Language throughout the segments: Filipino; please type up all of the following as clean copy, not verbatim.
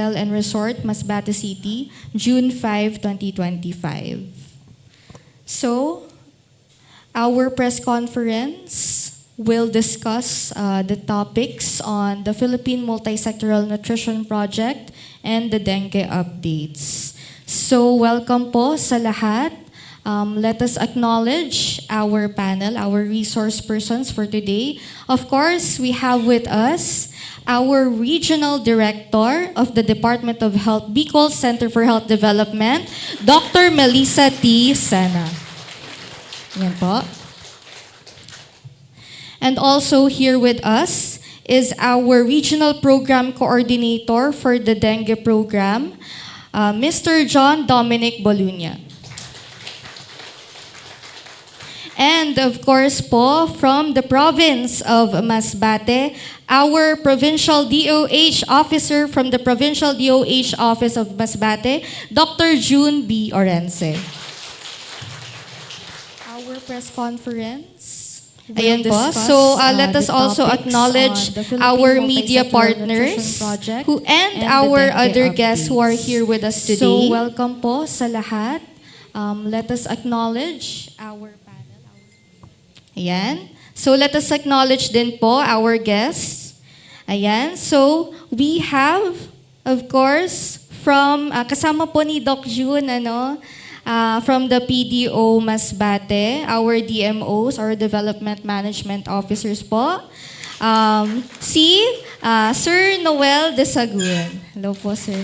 Hotel and Resort, Masbate City, June 5, 2025. So, our press conference will discuss the topics on the Philippine Multisectoral Nutrition Project and the dengue updates. So, welcome po sa lahat. Let us acknowledge our panel, our resource persons for today. Of course, we have with us our Regional Director of the Department of Health, Bicol Center for Health Development, Dr. Melissa T. Sena. Yan po. And also here with us is our Regional Program Coordinator for the Dengue Program, Mr. John Dominic Bolunya. And of course po, from the province of Masbate, our Provincial DOH Officer from the Provincial DOH Office of Masbate, Dr. June B. Orense. Our press conference. Ayan po. So let us also acknowledge our media partners who and our other guests who are here with us today. So welcome po sa lahat. Let us acknowledge our Ayan. So let us acknowledge din po our guests. Ayan. So we have, of course, from, kasama po ni Doc June, from the PDO Masbate, our DMOs, our Development Management Officers po. Si Sir Noel de Sagun. Hello po, sir.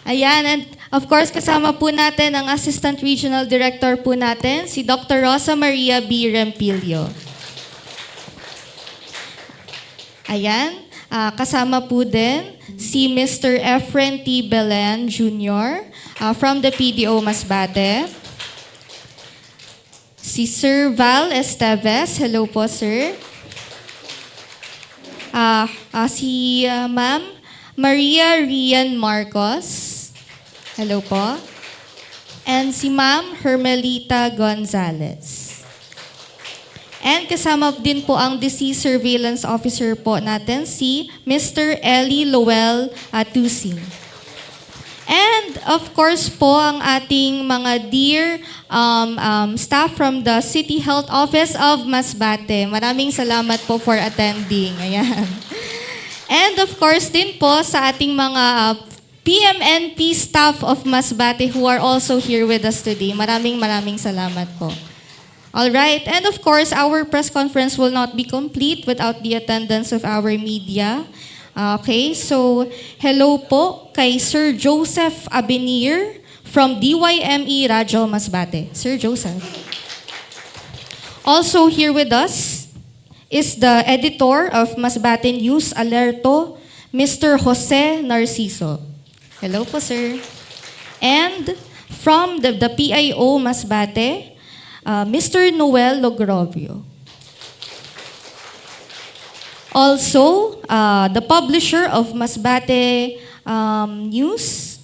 Ayan, and of course, kasama po natin ang Assistant Regional Director po natin, si Dr. Rosa Maria B. Rempilio. Ayan, kasama po din si Mr. Efren T. Belen Jr. From the PDO Masbate. Si Sir Val Esteves. Hello po, sir. Si Ma'am Maria Rian Marcos. Hello po. And si Ma'am Hermelita Gonzalez. And kasama din po ang Disease Surveillance Officer po natin, si Mr. Ellie Lowell Tusing. And of course po, ang ating mga dear staff from the City Health Office of Masbate. Maraming salamat po for attending. Ayan. And of course din po sa ating mga PMNP staff of Masbate who are also here with us today. Maraming salamat po. All right, and of course, our press conference will not be complete without the attendance of our media. Okay, so hello po kay Sir Joseph Abenir from DYME Radyo Masbate. Sir Joseph. Also here with us is the editor of Masbate News Alerto, Mr. Jose Narciso. Hello po, sir. And from the PIO Masbate, Mr. Noel Logrovio. Also, the publisher of Masbate News,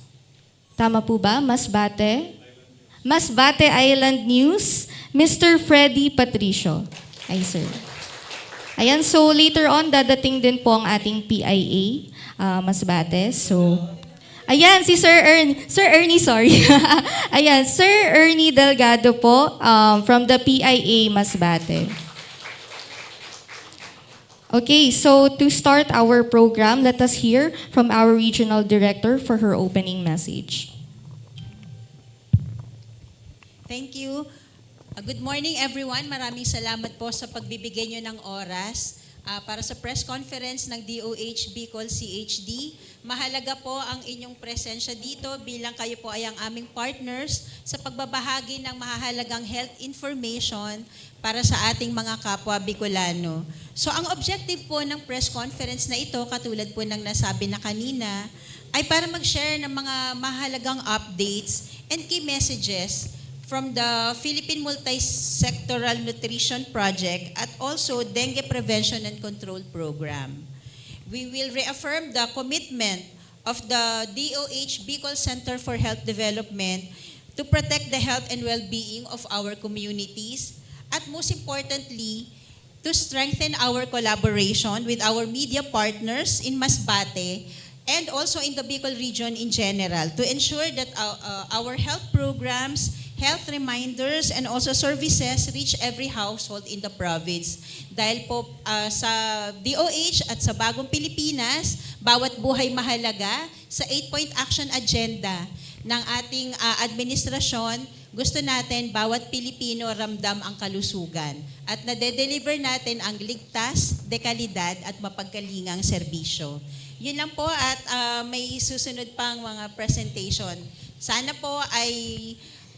tama po ba? Masbate Island News, Mr. Freddy Patricio. Ay, sir. Ayan, so later on, dadating din po ang ating PIA Masbate. So, ayan, si Sir Ernie, sorry. Ayan, Sir Ernie Delgado po from the PIA Masbate. Okay, so to start our program, let us hear from our Regional Director for her opening message. Thank you. Good morning, everyone. Maraming salamat po sa pagbibigay nyo ng oras para sa press conference ng DOH Bicol CHD. Mahalaga po ang inyong presensya dito bilang kayo po ay ang aming partners sa pagbabahagi ng mahalagang health information para sa ating mga kapwa Bicolano. So ang objective po ng press conference na ito, katulad po ng nasabi na kanina, ay para mag-share ng mga mahalagang updates and key messages from the Philippine Multisectoral Nutrition Project at also Dengue Prevention and Control Program. We will reaffirm the commitment of the DOH Bicol Center for Health Development to protect the health and well-being of our communities at most importantly, to strengthen our collaboration with our media partners in Masbate and also in the Bicol region in general to ensure that our health programs, health reminders, and also services reach every household in the province. Dahil po sa DOH at sa Bagong Pilipinas, bawat buhay mahalaga sa 8-point action agenda ng ating administrasyon, gusto natin bawat Pilipino ramdam ang kalusugan at nade-deliver natin ang ligtas, dekalidad at mapagkalingang serbisyo. Yun lang po at may susunod pang mga presentation. Sana po ay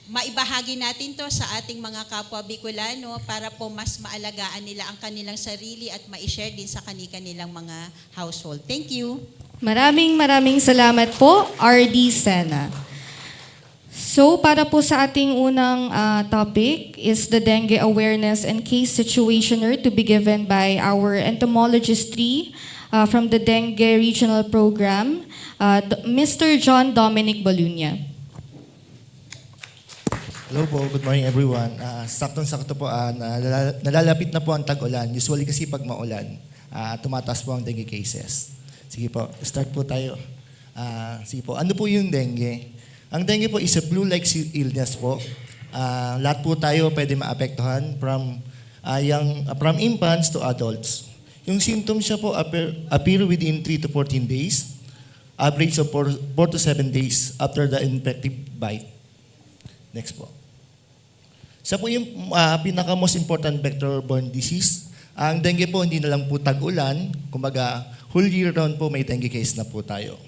maibahagi natin to sa ating mga kapwa Bicolano para po mas maalagaan nila ang kanilang sarili at ma-share din sa kanilang mga household. Thank you. Maraming salamat po, RD Sena. So, para po sa ating unang topic is the dengue awareness and case situationer to be given by our entomologist 3 from the Dengue Regional Program, Mr. John Dominic Balunya. Hello po, good morning everyone. Saktong-sakto po, nalalapit na po ang tag-ulan. Usually kasi pag maulan, tumataas po ang dengue cases. Sige po, start po tayo. Sige po, ano po yung dengue? Ang dengue po is a flu-like illness po. Lahat po tayo pwede maapektuhan from infants to adults. Yung symptoms siya po appear within 3 to 14 days, average of 4 to 7 days after the infective bite. Next po. Siya po yung pinaka-most important vector-borne disease. Ang dengue po hindi na lang po tag-ulan, kumbaga whole year round po may dengue case na po tayo.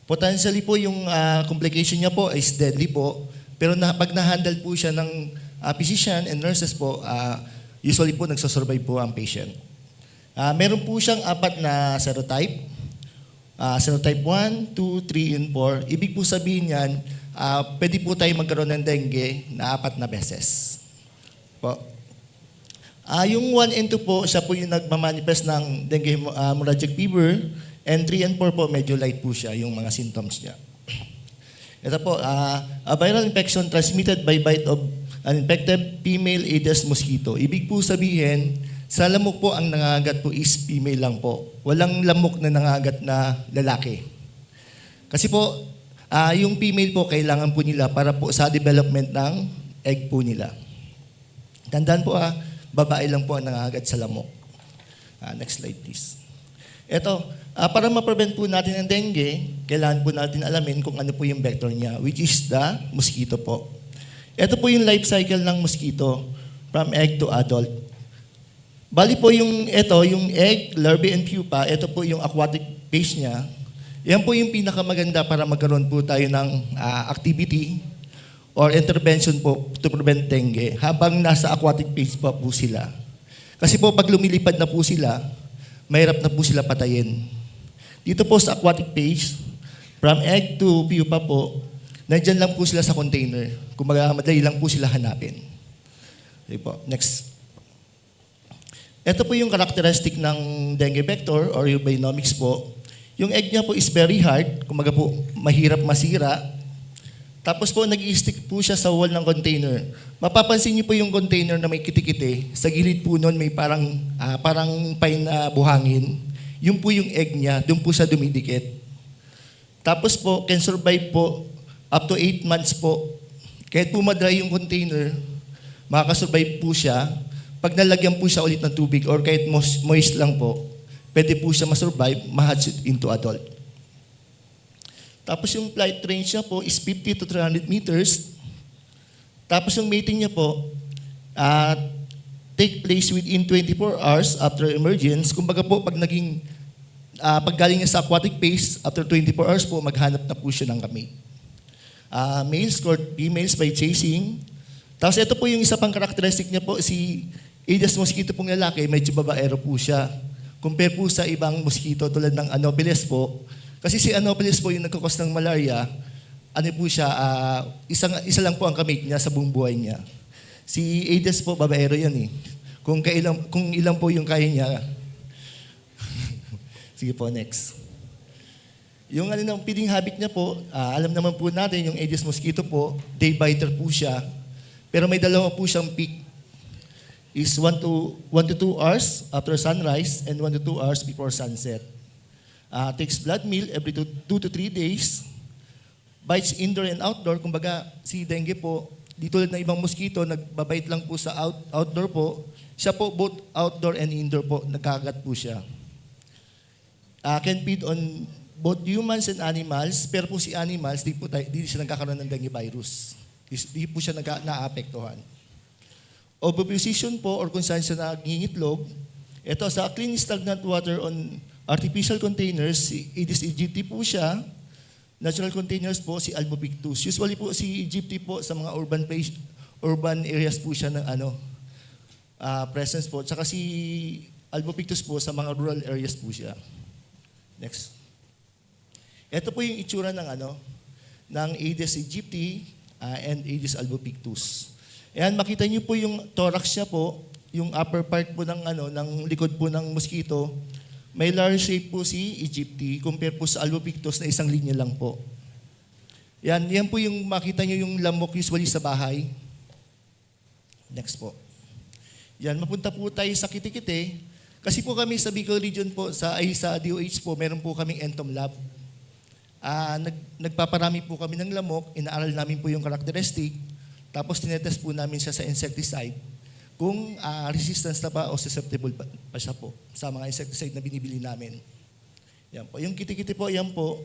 Potentially po yung complication niya po is deadly po, pero pag na-handle po siya ng physician and nurses po, usually po nagsasurvive po ang patient. Meron po siyang 4 na serotype. Serotype 1, 2, 3, and 4. Ibig po sabihin yan, pwede po tayo magkaroon ng dengue na 4 na beses. Po. Yung 1 and 2 po, siya po yung nagmamanifest ng dengue hemorrhagic fever. And 3 and 4 po, medyo light po siya, yung mga symptoms niya. Ito po, a viral infection transmitted by bite of an infected female Aedes mosquito. Ibig po sabihin, sa lamok po ang nangagat po is female lang po. Walang lamok na nangagat na lalaki. Kasi po, yung female po kailangan po nila para po sa development ng egg po nila. Tandaan po babae lang po ang nangagat sa lamok. Next slide please. Ito, para ma-prevent po natin ang dengue, kailangan po natin alamin kung ano po yung vector niya, which is the mosquito po. Ito po yung life cycle ng mosquito from egg to adult. Bali po yung egg, larvae, and pupa, ito po yung aquatic phase niya. Yan po yung pinakamaganda para magkaroon po tayo ng activity or intervention po to prevent dengue habang nasa aquatic phase pa po sila. Kasi po pag lumilipad na po sila, mahirap na po sila patayin. Dito po sa aquatic phase, from egg to pupa po, nandyan lang po sila sa container. Kumbaga, madali lang po sila hanapin. Okay po, next. Ito po yung characteristic ng dengue vector or yung bionomics po. Yung egg niya po is very hard, kumbaga po mahirap masira. Tapos po nag-i-stick po siya sa wall ng container. Mapapansin niyo po yung container na may kitikite. Sa gilid po nun may parang pine na buhangin. Yun po yung egg niya, doon po siya dumidikit. Tapos po, can survive po up to 8 months po. Kahit po madry yung container, makakasurvive po siya. Pag nalagyan po siya ulit ng tubig or kahit moist lang po, pwede po siya masurvive, ma-hatch into adult. Tapos yung flight range niya po is 50 to 300 meters. Tapos yung mating niya po, take place within 24 hours after emergence. Kumbaga po, pag galing niya sa aquatic phase, after 24 hours po, maghanap na po siya ng kamay. Males court females by chasing. Tapos ito po yung isa pang characteristic niya po, si Aedes mosquito pong lalaki, medyo babaero po siya. Compare po sa ibang mosquito tulad ng Anopheles po. Kasi si Anopheles po yung nagkakos ng malaria, ano po siya, isa lang po ang kamate niya sa buong buhay niya. Si Aedes po, babaero yan eh. Kung ilang po yung kaya niya. Sige po, next. Yung feeding habit niya po, alam naman po natin, yung Aedes mosquito po, day biter po siya. Pero may dalawa po siyang peak. is 1 to 2 hours after sunrise and 1 to 2 hours before sunset. Takes blood meal every 2 to 3 days. Bites indoor and outdoor. Kumbaga, si dengue po, di tulad ng ibang mosquito, nagbabite lang po sa outdoor po. Siya po, both outdoor and indoor po, nagkakagat po siya. Can feed on both humans and animals, pero po si animals, di siya nagkakaroon ng dengue virus. Di po siya naapektuhan. Oviposition po, or kung saan siya nangingitlog, ito sa clean stagnant water on artificial containers, si Aedes aegypti po siya. Natural containers po, si Albopictus. Usually po si aegypti po sa mga urban areas po siya ng presence po. Tsaka si Albopictus po sa mga rural areas po siya. Next. Ito po yung itsura ng Aedes aegypti and Aedes albopictus. Ayan, makita niyo po yung thorax niya po, yung upper part po ng likod po ng mosquito. May large shape po si aegypti compare po sa albopictus na isang linya lang po. Yan po yung makita niyo yung lamok usually sa bahay. Next po. Yan, mapunta po tayo sa kitikite. Kasi po kami sa Bicol Region po, sa DOH po, meron po kaming entom lab. Nagpaparami po kami ng lamok, inaaral namin po yung characteristic, tapos tinetest po namin siya sa insecticide kung resistance na pa o susceptible pa siya po sa mga insecticide na binibili namin. Yan po. Yung kitikiti po, yan po,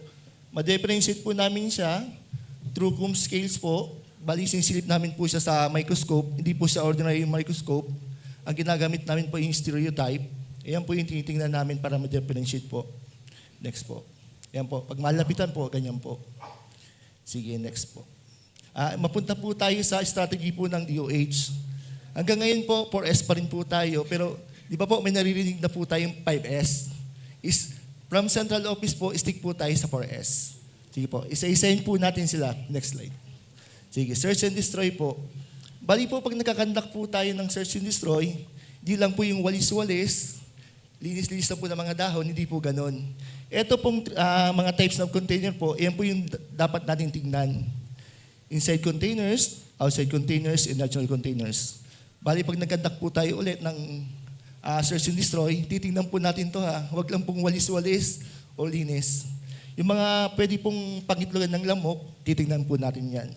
ma-differentiate po namin siya through Coombs scales po. Bali, sinisilip namin po siya sa microscope, hindi po siya ordinary microscope. Ang ginagamit namin po yung stereotype. Ayan po yung tinitingnan namin para ma-differentiate po. Next po. Ayan po. Pag malapitan po, ganyan po. Sige, next po. Mapunta po tayo sa strategy po ng DOH. Hanggang ngayon po, 4S pa rin po tayo. Pero di ba po, may naririnig na po tayong 5S. Is from central office po, stick po tayo sa 4S. Sige po. Isa-isahin po natin sila. Next slide. Sige, search and destroy po. Bali po, pag nakakandak po tayo ng search and destroy, di lang po yung walis-walis, linis-linis na po ng mga dahon, hindi po ganon. Ito pong mga types of container po, yan po yung dapat natin tingnan. Inside containers, outside containers, and natural containers. Bali, pag nagkandak po tayo ulit ng search and destroy, titingnan po natin to ha. Huwag lang pong walis-walis o linis. Yung mga pwede pong pangitlogan ng lamok, titingnan po natin yan.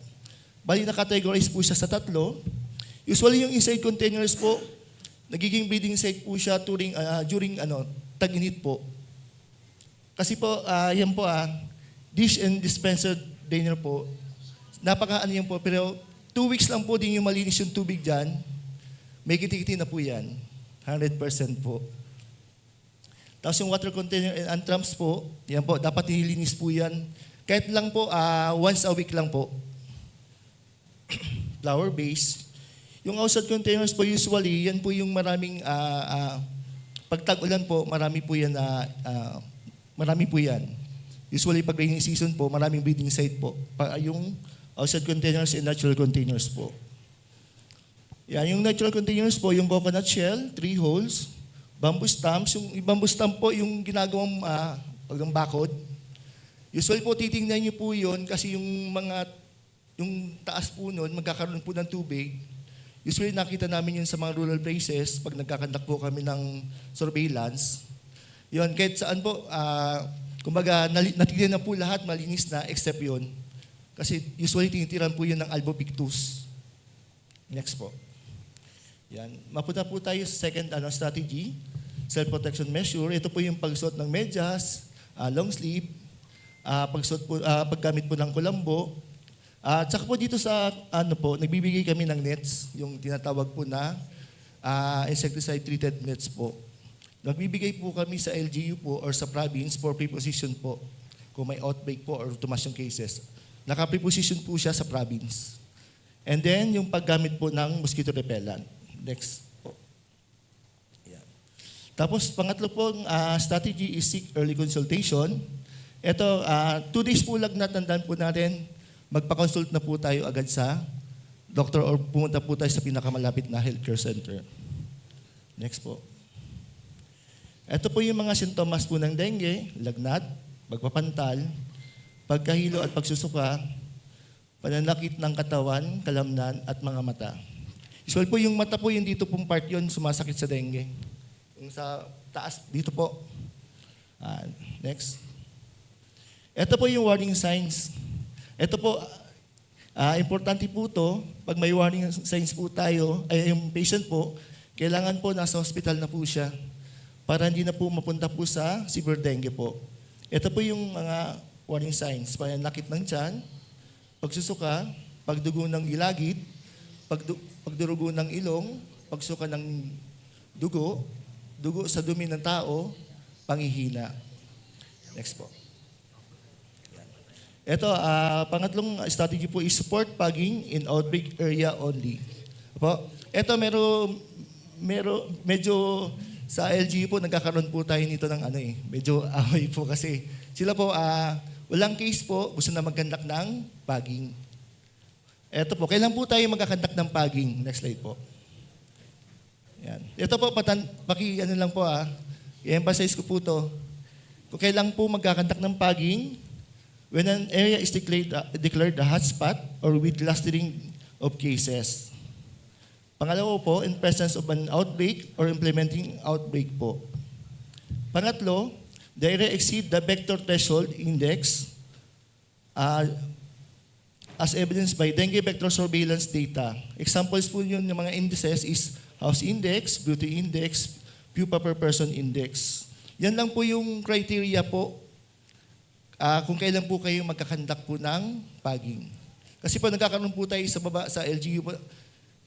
Bali, nakategorize po siya sa 3. Usually, yung inside containers po, nagiging breeding site po siya during tag-init po. Kasi po, yan po, dish and dispenser drainer po, napaka yan po, pero 2 weeks lang po din yung malinis yung tubig dyan, may kiti-kiti na po yan, 100% po. Tapos yung water container and antrams po, yan po, dapat nililinis po yan. Kahit lang po, once a week lang po. Flower base. Yung outside containers po usually, yan po yung maraming, pag tag-ulan po, marami po yan. Usually pag rainy season po, maraming breeding site po. Yung outside containers and natural containers po. Yan, yung natural containers po, yung coconut shell, 3 holes, bamboo stumps. Yung bamboo stump po, yung ginagawang bakod. Usually po, titingnan niyo po yun kasi yung taas po nun, magkakaroon po ng tubig. Usually nakita namin yun sa mga rural places pag nagkakandak po kami ng surveillance. Yun, kahit saan po, kumbaga natignan na po lahat, malinis na, except yun. Kasi usually tinitiran po yun ng albopictus. Next po. Yan. Mapunta po tayo sa second strategy, self-protection measure. Ito po yung pagsuot ng medyas, long sleeve, paggamit po ng kulambo. At saka po dito sa nagbibigay kami ng nets, yung tinatawag po na insecticide-treated nets po. Nagbibigay po kami sa LGU po or sa province for preposition po kung may outbreak po or tumas yung cases. Naka-preposition po siya sa province. And then, yung paggamit po ng mosquito repellent. Next po. Ayan. Tapos, pangatlo pong strategy is seek early consultation. Ito, 2 days po lang natandaan po natin, magpa-consult na po tayo agad sa doctor or pumunta po tayo sa pinakamalapit na healthcare center. Next po. Ito po yung mga sintomas po ng dengue, lagnat, pagpapantal, pagkahilo at pagsusuka, pananakit ng katawan, kalamnan at mga mata. Usual po yung mata po, yung dito pong part yun, sumasakit sa dengue. Yung sa taas, dito po. Next. Ito po yung warning signs. Ito po, importante po to, pag may warning signs po tayo, ay yung patient po, kailangan po nasa hospital na po siya para hindi na po mapunta po sa severe dengue po. Ito po yung mga warning signs. Pananakit ng tiyan, pagsusuka, pagdugo ng gilagid, pagdurugo ng ilong, pagsuka ng dugo, dugo sa dumi ng tao, pangihina. Next po. Ito, pangatlong strategy po is support pugging in outbreak area only. Po. Ito, medyo sa LGU po, nagkakaroon po tayo nito ng medyo away po kasi sila po, walang case po, gusto na mag-conduct ng pugging. Ito po, kailan po tayo mag-conduct ng pugging? Next slide po. Yan. Ito po, lang po i-emphasize ko po to. Kung kailan po mag-conduct ng pugging, when an area is declared a hotspot or with clustering of cases. Pangalawa po, in presence of an outbreak or implementing outbreak po. Pangatlo, the area exceed the vector threshold index as evidenced by dengue vector surveillance data. Examples po yun ng mga indices is house index, beauty index, pupa per person index. Yan lang po yung criteria po kung kailan po kayo magkakandak po ng pugging. Kasi po nagkakaroon po tayo sa baba sa LGU po,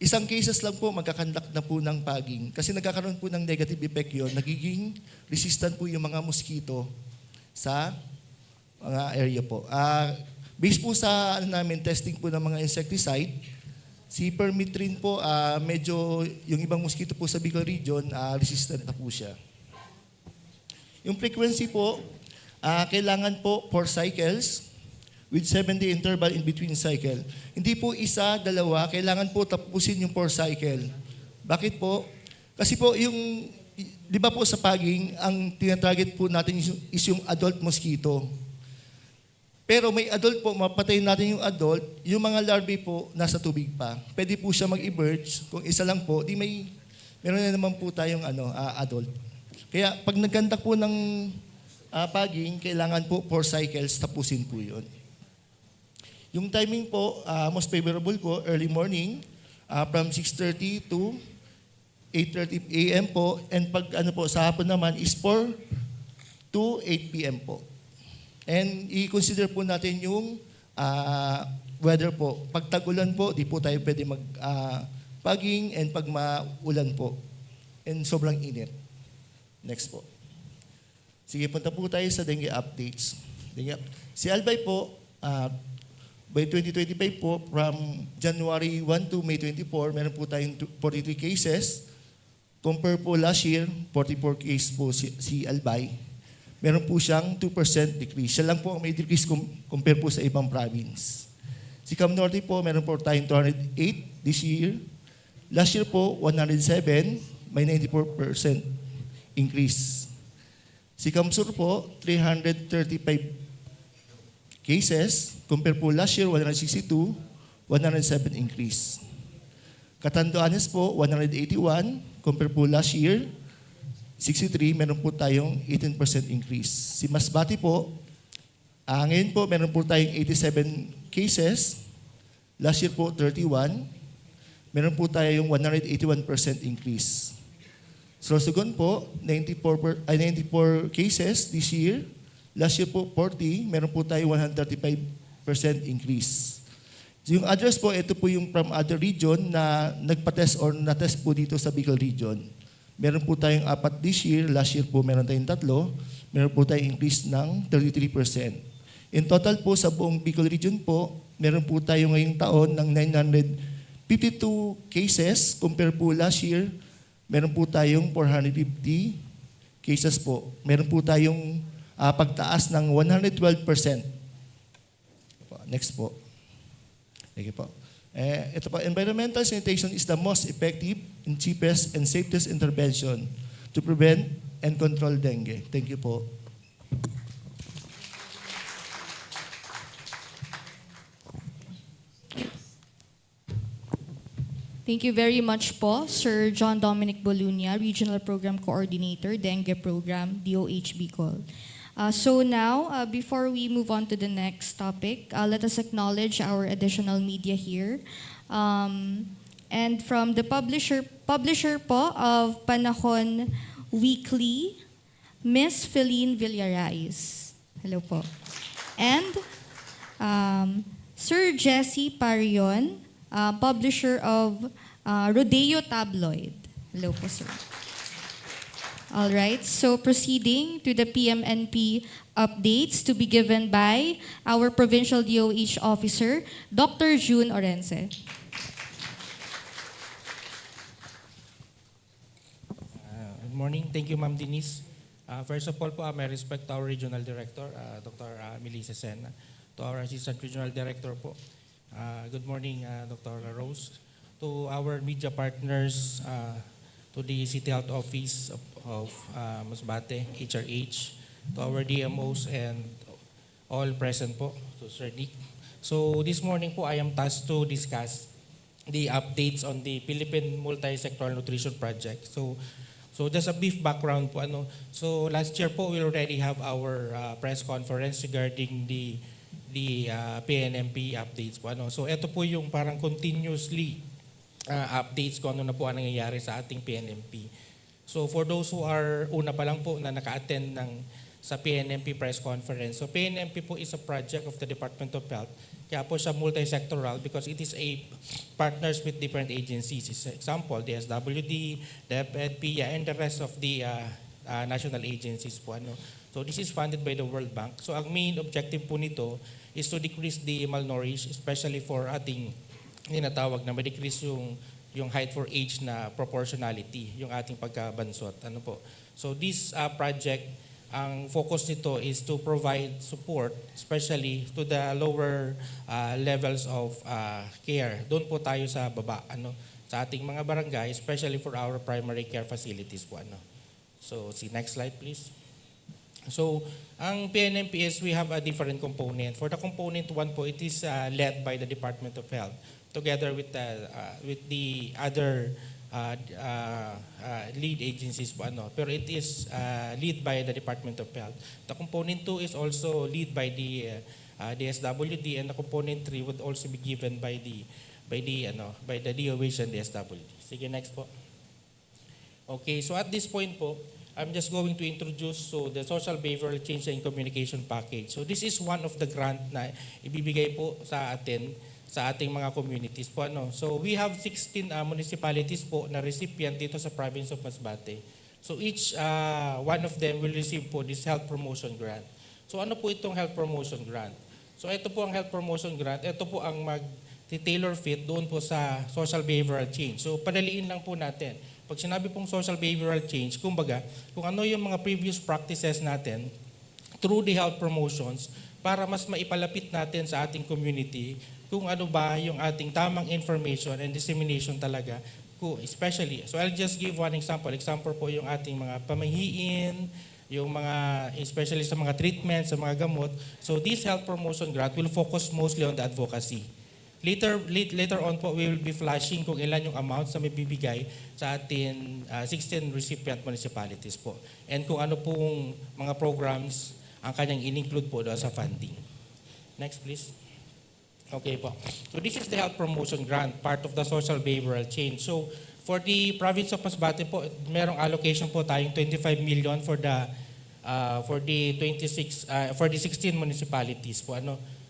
isang cases lang po magkakandak na po ng pugging. Kasi nagkakaroon po ng negative effect yun, nagiging resistant po yung mga mosquito sa mga area po. Based po sa testing po ng mga insecticide, si permethrin po, medyo yung ibang mosquito po sa Bicol region, resistant na po siya. Yung frequency po, kailangan po 4 cycles with 7-day interval in between cycle. Hindi po isa, dalawa, kailangan po tapusin yung 4 cycle. Bakit po? Kasi po yung, di ba po sa pugging, ang tinatarget po natin is yung adult mosquito. Pero may adult po, mapatayin natin yung adult, yung mga larvae po nasa tubig pa. Pwede po siya mag-emerge, kung isa lang po, meron na naman po tayong adult. Kaya pag nagkandak po ng pugging, kailangan po 4 cycles, tapusin po yun. Yung timing po, most favorable po, early morning, from 6:30 to 8:30 a.m. po, and pag sa hapon naman is 4 to 8 p.m. po. And i-consider po natin yung weather po. Pag tag-ulan po, di po tayo pwede pugging, and pag maulan po, and sobrang init. Next po. Sige, punta po tayo sa dengue updates. Si Albay po, by 2025 po, from January 1 to May 24, meron po tayong 43 cases. Compare po last year, 44 cases po si Albay. Meron po siyang 2% decrease. Siya lang po ang may decrease compare po sa ibang province. Si Cam Norte po, meron po tayong 208 this year. Last year po, 107, may 94% increase. Si Kamsur po, 335 cases. Compare po last year, 162, 107 increase. Catanduanes po, 181. Compare po last year, 63. Meron po tayong 18% increase. Si Masbate po, ngayon po, meron po tayong 87 cases. Last year po, 31. Meron po tayong 181% increase. Sorsogon po, 94 cases this year. Last year po, 40. Meron po tayo 135% increase. So yung others po, ito po yung from other region na nagpa-test or na-test po dito sa Bicol region. Meron po tayong 4 this year. Last year po, meron tayong 3. Meron po tayong increase ng 33%. In total po, sa buong Bicol region po, meron po tayo ngayong taon ng 952 cases. Compare po last year, meron po tayong 450 cases po. Meron po tayong pagtaas ng 112%. Next po. Thank you po. Ito po, environmental sanitation is the most effective and cheapest and safest intervention to prevent and control dengue. Thank you po. Thank you very much po, Sir John Dominic Bolunia, Regional Program Coordinator, Dengue Program, DOH Bicol. So now, before we move on to the next topic, let us acknowledge our additional media here. And from the publisher po of Panahon Weekly, Miss Feline Villarais. Hello po. And Sir Jesse Parion, publisher of Rodeo Tabloid. Hello po, sir. All right, so proceeding to the PMNP updates to be given by our Provincial DOH Officer, Dr. June Orense. Good morning. Thank you, Ma'am Denise. First of all po, may respect to our Regional Director, Dr. Melissa Sen, to our Assistant Regional Director po. Good morning, Dr. Rose. To our media partners, to the City Health Office of Masbate, HRH, to our DMOs and all present po, to Sir Nick. So this morning po, I am tasked to discuss the updates on the Philippine Multi-Sectoral Nutrition Project. So just a brief background po. So last year po, we already have our press conference regarding the PNMP updates po. So ito po yung parang continuously updates kung ano na po ang nangyayari sa ating PNMP. So for those who are una pa lang po na naka-attend sa PNMP press conference. So PNMP po is a project of the Department of Health. Kaya po siya multi-sectoral because it is a partners with different agencies. Example, the SWD, DepEd, PIA, and the rest of the national agencies po. So this is funded by the World Bank. So ang main objective po nito is to decrease the malnourished, especially for ating tinatawag na ma-decrease yung height for age na proportionality, yung ating pagkabansot. So this project, ang focus nito is to provide support, especially to the lower levels of care. Doon po tayo sa baba, sa ating mga barangay, especially for our primary care facilities po. So see next slide please. So ang PNMPS, we have a different component. For the component 1 po, it is led by the Department of Health together with the other lead agencies po. Pero it is lead by the Department of Health. The component 2 is also lead by the SWD, and the component 3 would also be given by the DOH and the SWD. Sige, next po. Okay, so at this point po, I'm just going to introduce the Social Behavioral Change and Communication Package. So this is one of the grant na ibibigay po sa atin sa ating mga communities po. So we have 16 municipalities po na recipient dito sa province of Masbate. So each one of them will receive po this health promotion grant. So ano po itong health promotion grant? So ito po ang health promotion grant. Ito po ang mag-tailor fit doon po sa social behavioral change. So padaliin lang po natin. Pag sinabi pong social behavioral change, kumbaga, kung ano yung mga previous practices natin through the health promotions para mas maipalapit natin sa ating community kung ano ba yung ating tamang information and dissemination talaga, especially. So I'll just give one example. Example po yung ating mga pamahiin, yung mga, especially sa mga treatments, sa mga gamot. So this health promotion grant will focus mostly on the advocacy. Later on po, we will be flashing kung ilan yung amounts na may bibigay sa atin 16 recipient municipalities po. And kung ano pong mga programs ang kanyang in-include po doon sa funding. Next please. Okay po. So this is the health promotion grant, part of the social behavioral change. So for the province of Masbate po, merong allocation po tayong 25 million for the 16 municipalities po.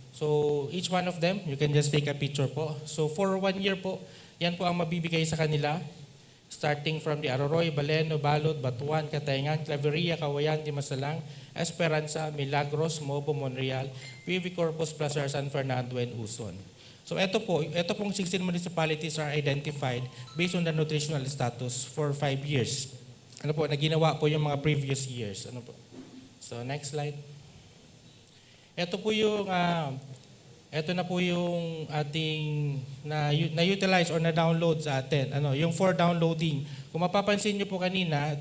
So each one of them, you can just take a picture po. So for 1 year po, yan po ang mabibigay sa kanila. Starting from the Aroroy, Baleno, Balot, Batuan, Katayngan, Claveria, Kawayan, Dimasalang, Esperanza, Milagros, Mobo, Monreal, Vivi Corpus, Placer, San Fernando, and Uson. So ito pong 16 municipalities are identified based on the nutritional status for 5 years. Na ginawa po yung mga previous years. So next slide. Ito na po yung ating na-utilize or na-download sa atin. Yung for downloading. Kung mapapansin nyo po kanina,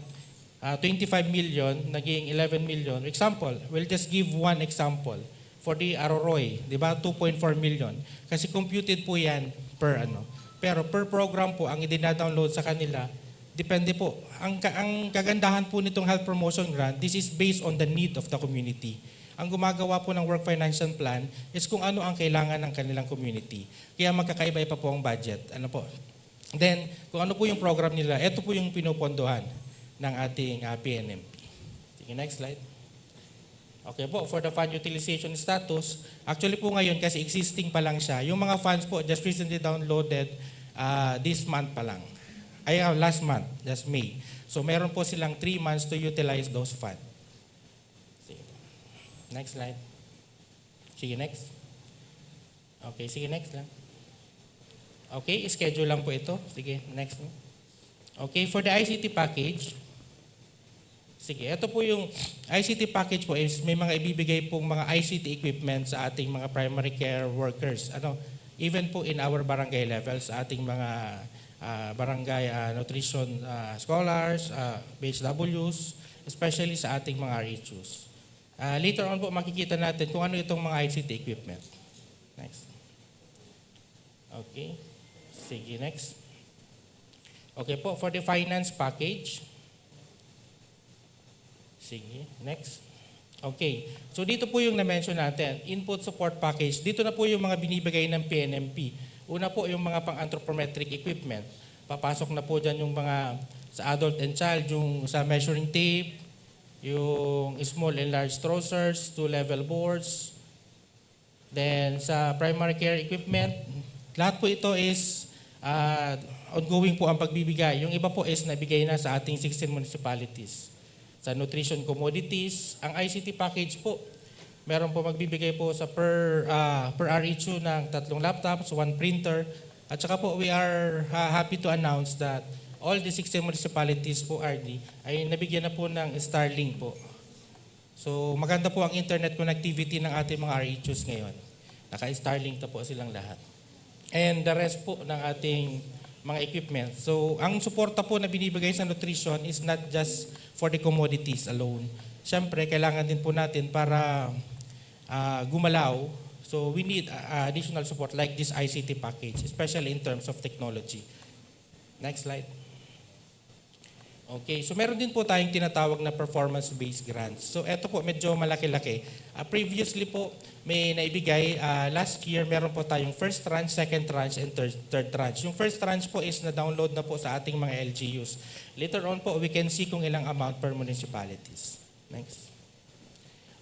25 million, naging 11 million. Example, we'll just give one example. For the Aroroy, di ba? 2.4 million. Kasi computed po yan per Pero per program po, ang idina-download sa kanila, depende po. Ang kagandahan po nitong health promotion grant, this is based on the need of the community. Ang gumagawa po ng work financial plan is kung ano ang kailangan ng kanilang community. Kaya magkakaiba-iba po ang budget. Ano po? Then, kung ano po yung program nila, ito po yung pinupondohan ng ating PNMP. Sige, next slide. Okay po, for the fund utilization status, actually po ngayon kasi existing pa lang siya. Yung mga funds po just recently downloaded this month pa lang. Last month, that's May. So meron po silang 3 months to utilize those funds. Sige. Next slide. Sige, next. Okay, sige, next lang. Okay, schedule lang po ito. Sige, next. Okay, for the ICT package, sige, ito po yung ICT package po is may mga ibibigay pong mga ICT equipment sa ating mga primary care workers. Even po in our barangay levels, sa ating mga barangay nutrition scholars, BHWs, especially sa ating mga RHUs. Later on po makikita natin kung ano itong mga ICT equipment. Next. Okay. Sige, next. Okay po, for the finance package. Sige, next. Okay, so dito po yung na-mention natin, input support package. Dito na po yung mga binibigay ng PNMP. Una po yung mga pang-anthropometric equipment. Papasok na po dyan yung mga sa adult and child, yung sa measuring tape, yung small and large trousers, 2-level boards. Then sa primary care equipment, lahat po ito is ongoing po ang pagbibigay. Yung iba po is nabigay na sa ating 16 municipalities. Sa nutrition commodities, ang ICT package po, meron po magbibigay po sa per RHU ng 3 laptops, 1 printer. At saka po, we are happy to announce that all the 16 municipalities po, RD, ay nabigyan na po ng Starlink po. So maganda po ang internet connectivity ng ating mga RHUs ngayon. Naka-Starlink na po silang lahat. And the rest po ng ating mga equipment. So, ang suporta po na binibigay sa nutrition is not just for the commodities alone. Siyempre, kailangan din po natin para gumalaw. So, we need additional support like this ICT package, especially in terms of technology. Next slide. Okay, so meron din po tayong tinatawag na performance-based grants. So, eto po, medyo malaki-laki. Previously po, may naibigay, last year, meron po tayong first tranche, second tranche, and third tranche. Yung first tranche po is na-download na po sa ating mga LGUs. Later on po, we can see kung ilang amount per municipalities. Next.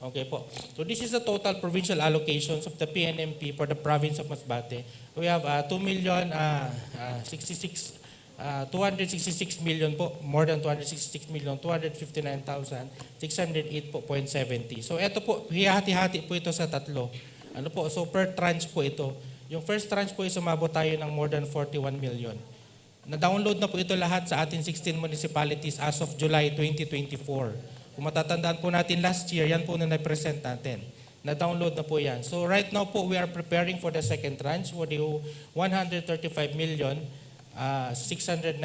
Okay po. So this is the total provincial allocations of the PNMP for the province of Masbate. We have 266 million po, more than 266 million, 259,608.70. So ito po, hihati-hati po ito sa tatlo. Ano po, so per tranche po ito. Yung first tranche po is umabot tayo ng more than 41 million. Na-download na po ito lahat sa ating 16 municipalities as of July 2024. Kung matatandaan po natin last year, yan po na na-present natin. Na-download na po yan. So right now po, we are preparing for the second tranche for the 135 million 690,133.09.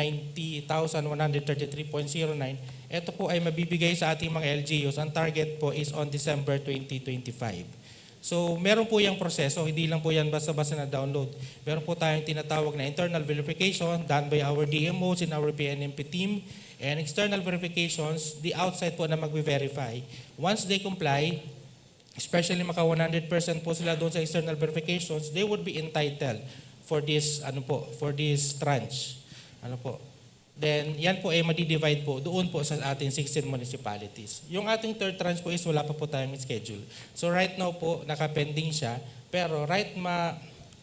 Ito po ay mabibigay sa ating mga LGUs. Ang target po is on December 2025. So meron po yung proseso, hindi lang po yan basta-basta na download. Meron po tayong tinatawag na internal verification done by our DMOs in our PNMP team, and external verifications, the outside po na mag-verify. Once they comply, especially maka 100% po sila doon sa external verifications, they would be entitled for this tranche. Then yan po ay madi-divide po doon po sa ating 16 municipalities. Yung ating third tranche po is wala pa po tayong schedule. So right now po naka-pending siya, pero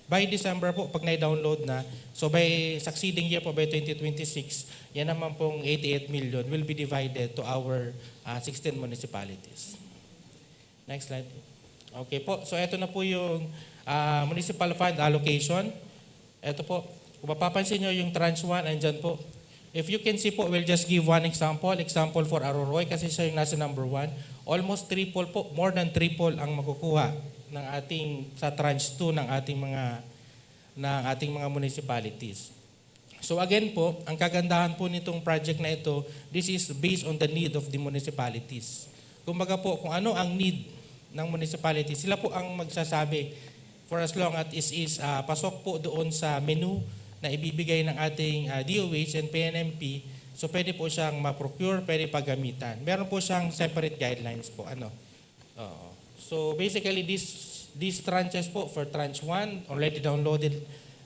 by December po pag na-download na, so by succeeding year po by 2026, yan naman pong 88 million will be divided to our 16 municipalities. Next slide. Okay po, so ito na po yung municipal fund allocation. Ito po, kung mapapansin nyo yung tranche 1, andyan po. If you can see po, we'll just give one example. Example for Aroroy, kasi siya yung nasa number 1. Almost triple po, more than triple ang makukuha ng sa tranche 2 ng ating mga municipalities. So again po, ang kagandahan po nitong project na ito, this is based on the need of the municipalities. Kumbaga po, kung ano ang need ng municipalities, sila po ang magsasabi for as long as is pasok po doon sa menu na ibibigay ng ating DOH and PNMP. So pwede po siyang ma-procure, pwede paggamitan. Meron po siyang separate guidelines po. Oo. So basically these tranches po for tranche 1 already downloaded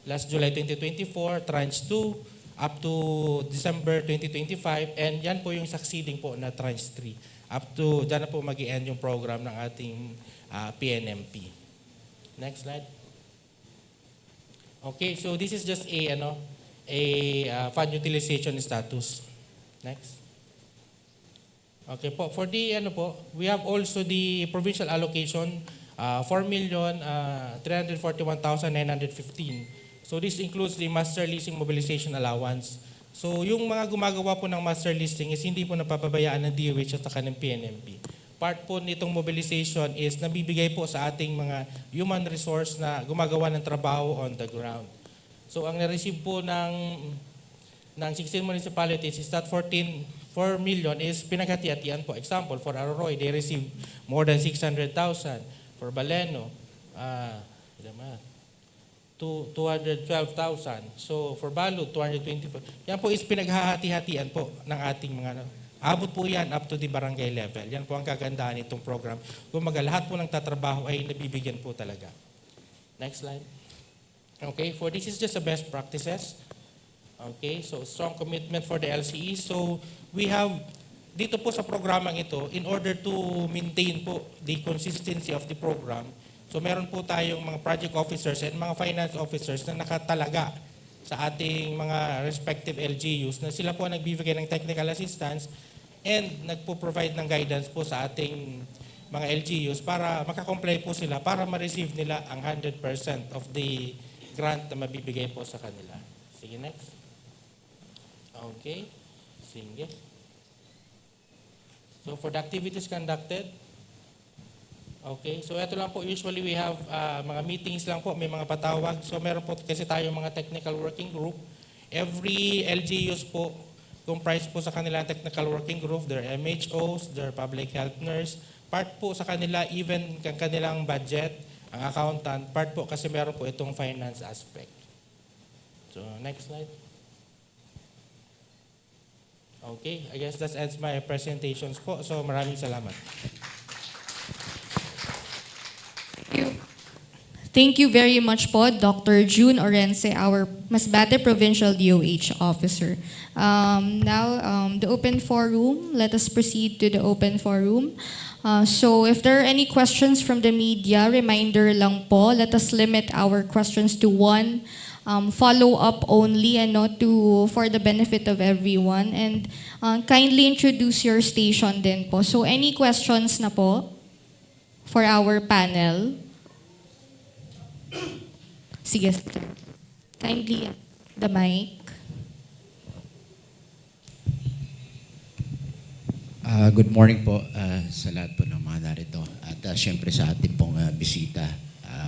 last July 2024, tranche 2 up to December 2025, and yan po yung succeeding po na tranche 3. Up to, dyan na po mag-i-end yung program ng ating PNMP. Next slide. Okay, so this is just a fund utilization status. Next. Okay po, for the we have also the provincial allocation, 4,341,915. So this includes the master leasing mobilization allowance. So yung mga gumagawa po ng master leasing is hindi po napapabayaan ng DOH at saka ng PNMP. Part po nitong mobilization is nabibigay po sa ating mga human resource na gumagawa ng trabaho on the ground. So ang na-receive po ng 16 municipalities is that 4 million is pinaghati-hatian po. Example, for Aroroy, they receive more than 600,000. For Baleno, 212,000. So for Balut, 224. Yan po is pinaghahati-hatian po ng ating mga abot po yan up to the barangay level. Yan po ang kagandahan nitong program. Kumaga lahat po ng tatrabaho ay nabibigyan po talaga. Next slide. Okay, for this is just the best practices. Okay, so strong commitment for the LCE. So we have dito po sa programang ito, in order to maintain po the consistency of the program, so meron po tayong mga project officers and mga finance officers na nakatalaga sa ating mga respective LGUs na sila po ang nagbibigay ng technical assistance and nagpo-provide ng guidance po sa ating mga LGUs para makakomply po sila para ma-receive nila ang 100% of the grant na mabibigay po sa kanila. Sige, next. Okay. Sige. So for the activities conducted, okay, so ito lang po, usually we have mga meetings lang po, may mga patawag. So meron po kasi tayo mga technical working group. Every LGUs po, comprised po sa kanila technical working group, their MHOs, their public health nurse, part po sa kanila, even kanilang budget, ang accountant, part po kasi meron po itong finance aspect. So next slide. Okay, I guess that ends my presentations po. So maraming salamat. Thank you very much po, Dr. June Orense, our Masbate Provincial DOH Officer. Now, the open forum, let us proceed to the open forum. So if there are any questions from the media, reminder lang po, let us limit our questions to one follow-up only and not for the benefit of everyone. And kindly introduce your station din po. So any questions na po for our panel? Sige, sir. Kindly the mic. Good morning po sa lahat po ng mga narito at syempre sa ating pong bisita.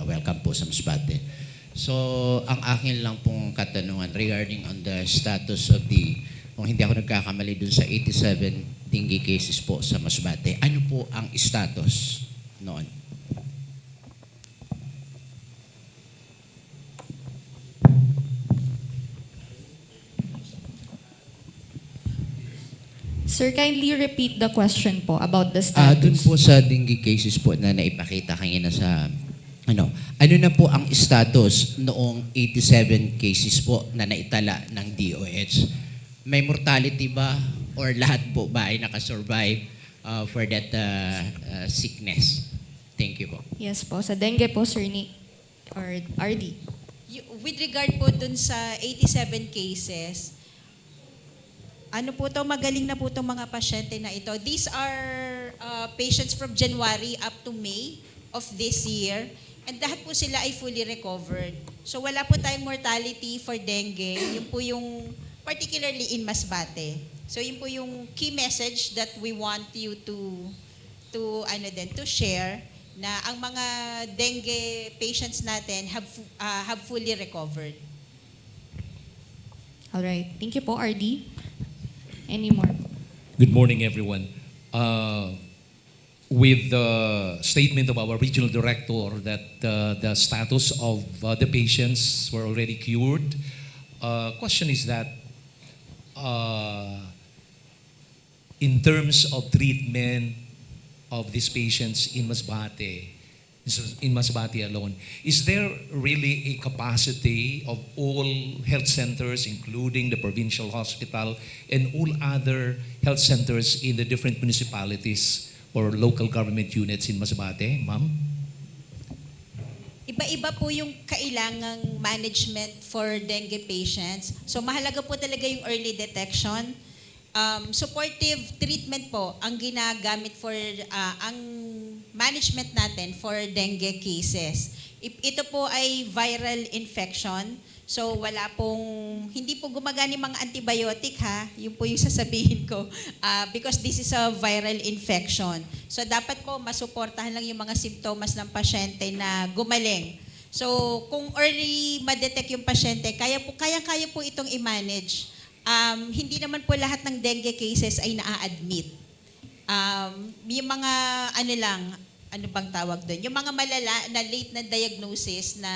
Welcome po sa Masbate. So, ang akin lang pong katanungan regarding on the status of the, kung hindi ako nagkakamali dun sa 87 dengue cases po sa Masbate, ano po ang status noon? Sir, kindly repeat the question po about the Dun status. po sa dengue cases po na naipakita kanina sa ano na po ang status noong 87 cases po na naitala ng DOH? May mortality ba or lahat po ba ay nakasurvive for that sickness? Thank you po. Yes po, sa dengue po, Sir Nick or RD. With regard po dun sa 87 cases, ano po to, magaling na po itong mga pasyente na ito. These are patients from January up to May of this year. And lahat po sila ay fully recovered. So wala po tayong mortality for dengue. Yun po yung particularly in Masbate. So yun po yung key message that we want you to share na ang mga dengue patients natin have fully recovered. All right. Thank you po, RD. Any more? Good morning, everyone. With the statement of our regional director that the status of the patients were already cured, Question is that in terms of treatment of these patients in Masbate alone, is there really a capacity of all health centers, including the provincial hospital and all other health centers in the different municipalities or local government units in Masbate, ma'am? Iba-iba po yung kailangang management for dengue patients. So mahalaga po talaga yung early detection. Supportive treatment po ang ginagamit for ang management natin for dengue cases. Ito po ay viral infection. So wala pong, hindi po gumagana yung mga antibiotic ha, yun po yung sasabihin ko, because this is a viral infection. So dapat po masuportahan lang yung mga simptomas ng pasyente na gumaling. So kung early ma-detect yung pasyente, kaya po itong i-manage. Hindi naman po lahat ng dengue cases ay naa-admit. Yung mga ano bang tawag doon? Yung mga malala na late na diagnosis na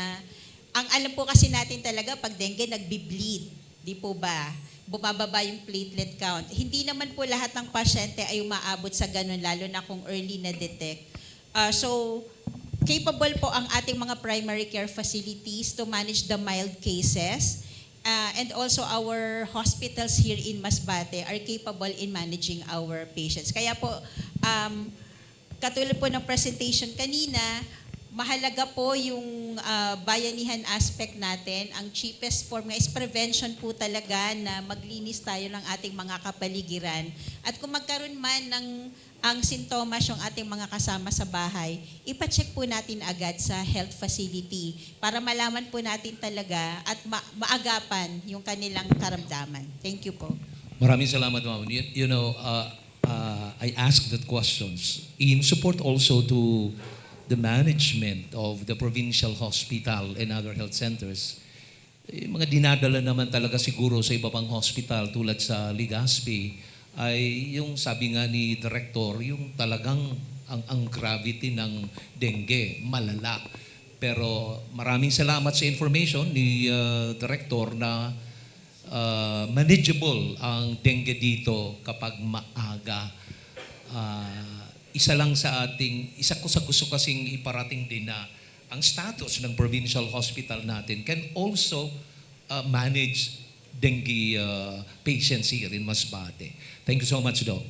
ang alam po kasi natin talaga pag dengue nagbi-bleed, di po ba? Bumababa yung platelet count. Hindi naman po lahat ng pasyente ay umaabot sa ganun, lalo na kung early na detect. So, capable po ang ating mga primary care facilities to manage the mild cases. And also our hospitals here in Masbate are capable in managing our patients. Kaya po, katulad po ng presentation kanina, mahalaga po yung bayanihan aspect natin. Ang cheapest form nga is prevention po talaga na maglinis tayo ng ating mga kapaligiran. At kung magkaroon man ng ang sintomas yung ating mga kasama sa bahay, ipacheck po natin agad sa health facility para malaman po natin talaga at maagapan yung kanilang karamdaman. Thank you po. Maraming salamat, ma'am. You know, I asked that questions in support also to the management of the provincial hospital and other health centers. Mga dinadala naman talaga siguro sa iba pang hospital tulad sa Legazpi ay yung sabi nga ni Director, yung talagang ang gravity ng dengue, malala. Pero maraming salamat sa information ni Director na manageable ang dengue dito kapag maaga. Isa ko sa gusto kasing iparating din na ang status ng provincial hospital natin can also manage dengue patients here in Masbate. Thank you so much, Doc.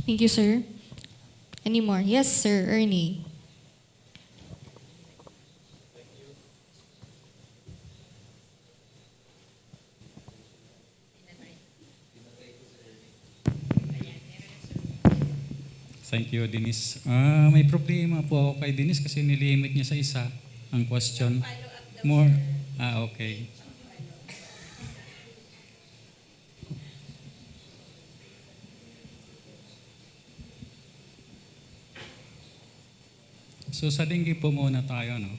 Thank you, sir. Any more? Yes, sir. Ernie. Thank you, Denise. May problema po ako kay Denise kasi nilimit niya sa isa ang question. More. Okay. So sa dengue po muna tayo, no?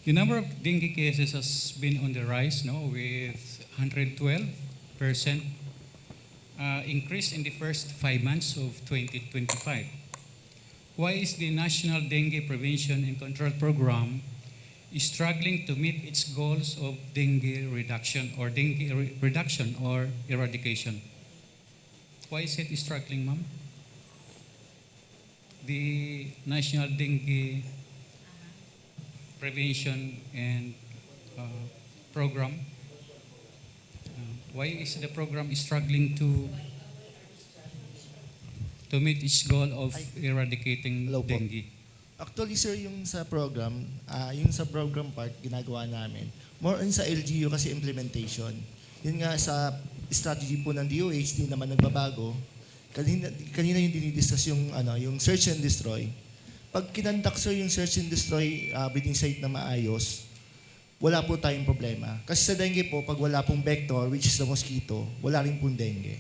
The number of dengue cases has been on the rise, no, with 112% increase in the first 5 months of 2025. Why is the National Dengue Prevention and Control Program struggling to meet its goals of dengue reduction or eradication? Why is it struggling, ma'am? The National Dengue Prevention and Program. Why is the program struggling to meet its goal of eradicating Hello po. dengue? Actually, sir, yung sa program part, ginagawa namin. More on sa LGU kasi implementation. Yun nga sa strategy po ng DOH, di naman nagbabago. Kanina yung dinidiscuss yung search and destroy. Pag kinandak, sir, yung search and destroy within site na maayos, wala po tayong problema. Kasi sa dengue po, pag wala pong vector, which is the mosquito, wala rin pong dengue.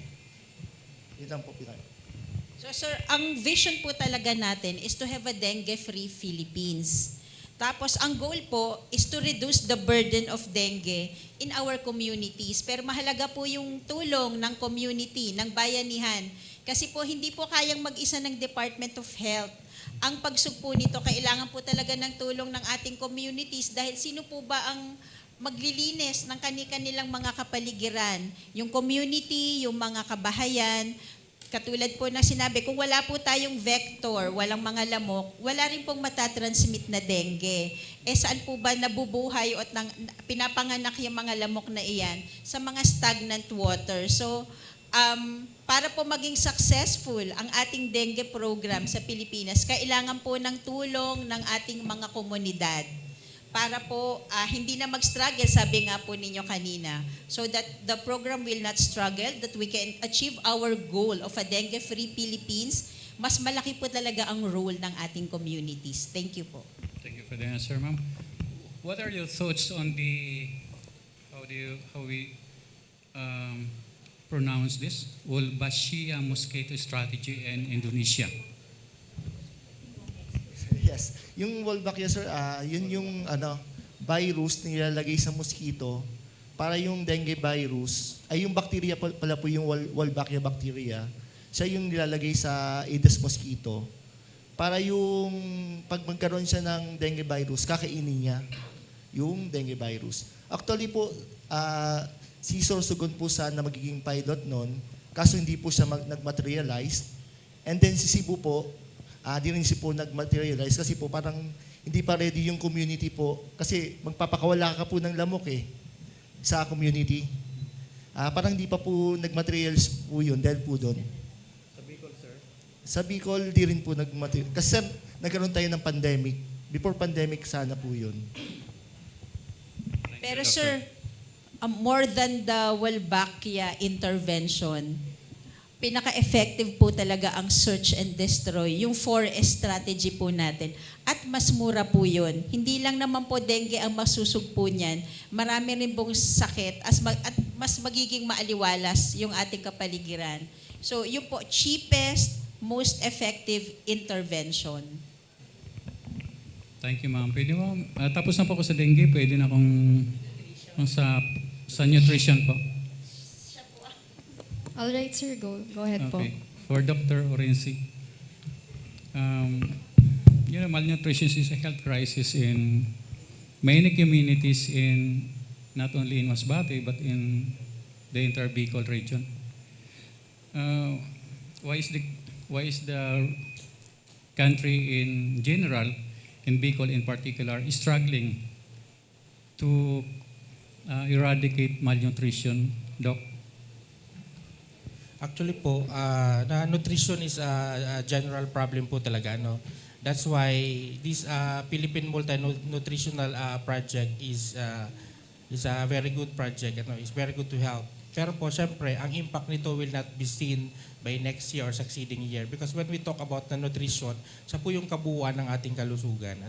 Yun lang po pinag. So sir, ang vision po talaga natin is to have a dengue-free Philippines. Tapos ang goal po is to reduce the burden of dengue in our communities. Pero mahalaga po yung tulong ng community, ng bayanihan. Kasi po hindi po kayang mag-isa ng Department of Health. Ang pagsugpo nito, kailangan po talaga ng tulong ng ating communities dahil sino po ba ang maglilinis ng kani-kanilang mga kapaligiran, yung community, yung mga kabahayan. Katulad po na sinabi, kung wala po tayong vector, walang mga lamok, wala rin pong matatransmit na dengue. Saan po ba nabubuhay o pinapanganak yung mga lamok na iyan? Sa mga stagnant water. So, para po maging successful ang ating dengue program sa Pilipinas, kailangan po ng tulong ng ating mga komunidad para po hindi na mag-struggle, sabi nga po ninyo kanina, so that the program will not struggle, that we can achieve our goal of a dengue-free Philippines. Mas malaki po talaga ang role ng ating communities. Thank you po. Thank you for the answer, ma'am. What are your thoughts on the how we pronounce this Wolbachia mosquito strategy in Indonesia? Yes. Yung Wolbachia, sir, yun yung virus na nilalagay sa mosquito para yung dengue virus, ay yung bacteria pala po yung Wolbachia bacteria, siya yung nilalagay sa Aedes mosquito para yung pag magkaroon siya ng dengue virus, kakainin niya yung dengue virus. Actually po, si Sorsogon po sana magiging pilot nun, kaso hindi po siya nag-materialize. And then si Cebu po, di rin po nag-materialize kasi po parang hindi pa ready yung community po kasi magpapakawala ka po ng lamok sa community. Parang hindi pa po nag-materialize po yun dahil po doon. Sa Bicol, sir? Sa Bicol, di rin po nag-materialize. Kasi sir, nagkaroon tayo ng pandemic. Before pandemic, sana po yun. Pero sir, more than the Wolbachia intervention, pinaka-effective po talaga ang search and destroy, yung 4S strategy po natin. At mas mura po yun. Hindi lang naman po dengue ang masusugpo niyan. Marami rin pong sakit at mas magiging maaliwalas yung ating kapaligiran. So yun po, cheapest, most effective intervention. Thank you, ma'am. Pwede mo, tapos na po ako sa dengue, pwede na akong sa nutrition po. All right, sir. Go ahead po. Okay. For Dr. Orensi, malnutrition is a health crisis in many communities in not only in Masbate but in the entire Bicol region. Why is the country in general, in Bicol in particular, is struggling to eradicate malnutrition, Doc? Actually po, na nutrition is a general problem po talaga. No? That's why this Philippine Multi-Nutritional Project is a very good project. It's very good to help. Pero po, syempre, ang impact nito will not be seen by next year or succeeding year. Because when we talk about the nutrition, siya po yung kabuuan ng ating kalusugan.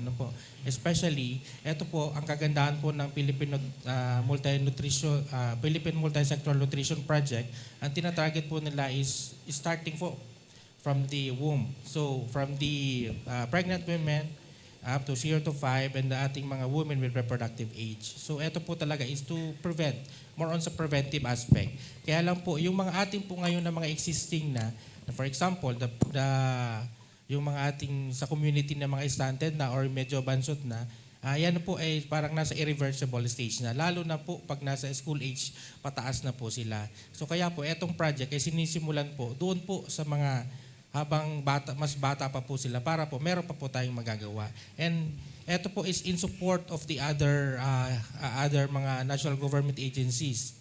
Especially, ito po, ang kagandahan po ng Philippine Multi-Sectoral Nutrition Project, ang tinatarget po nila is starting from the womb. So, from the pregnant women up to 0 to 5 and the ating mga women with reproductive age. So, ito po talaga is to prevent, more on sa preventive aspect. Kaya lang po, yung mga ating po ngayon na mga existing na for example, yung mga ating sa community na mga stunted na or medyo bansot na, yan po ay parang nasa irreversible stage na. Lalo na po pag nasa school age, pataas na po sila. So kaya po, etong project ay sinisimulan po doon po sa mga habang mas bata pa po sila para po meron pa po tayong magagawa. And ito po is in support of the other mga national government agencies.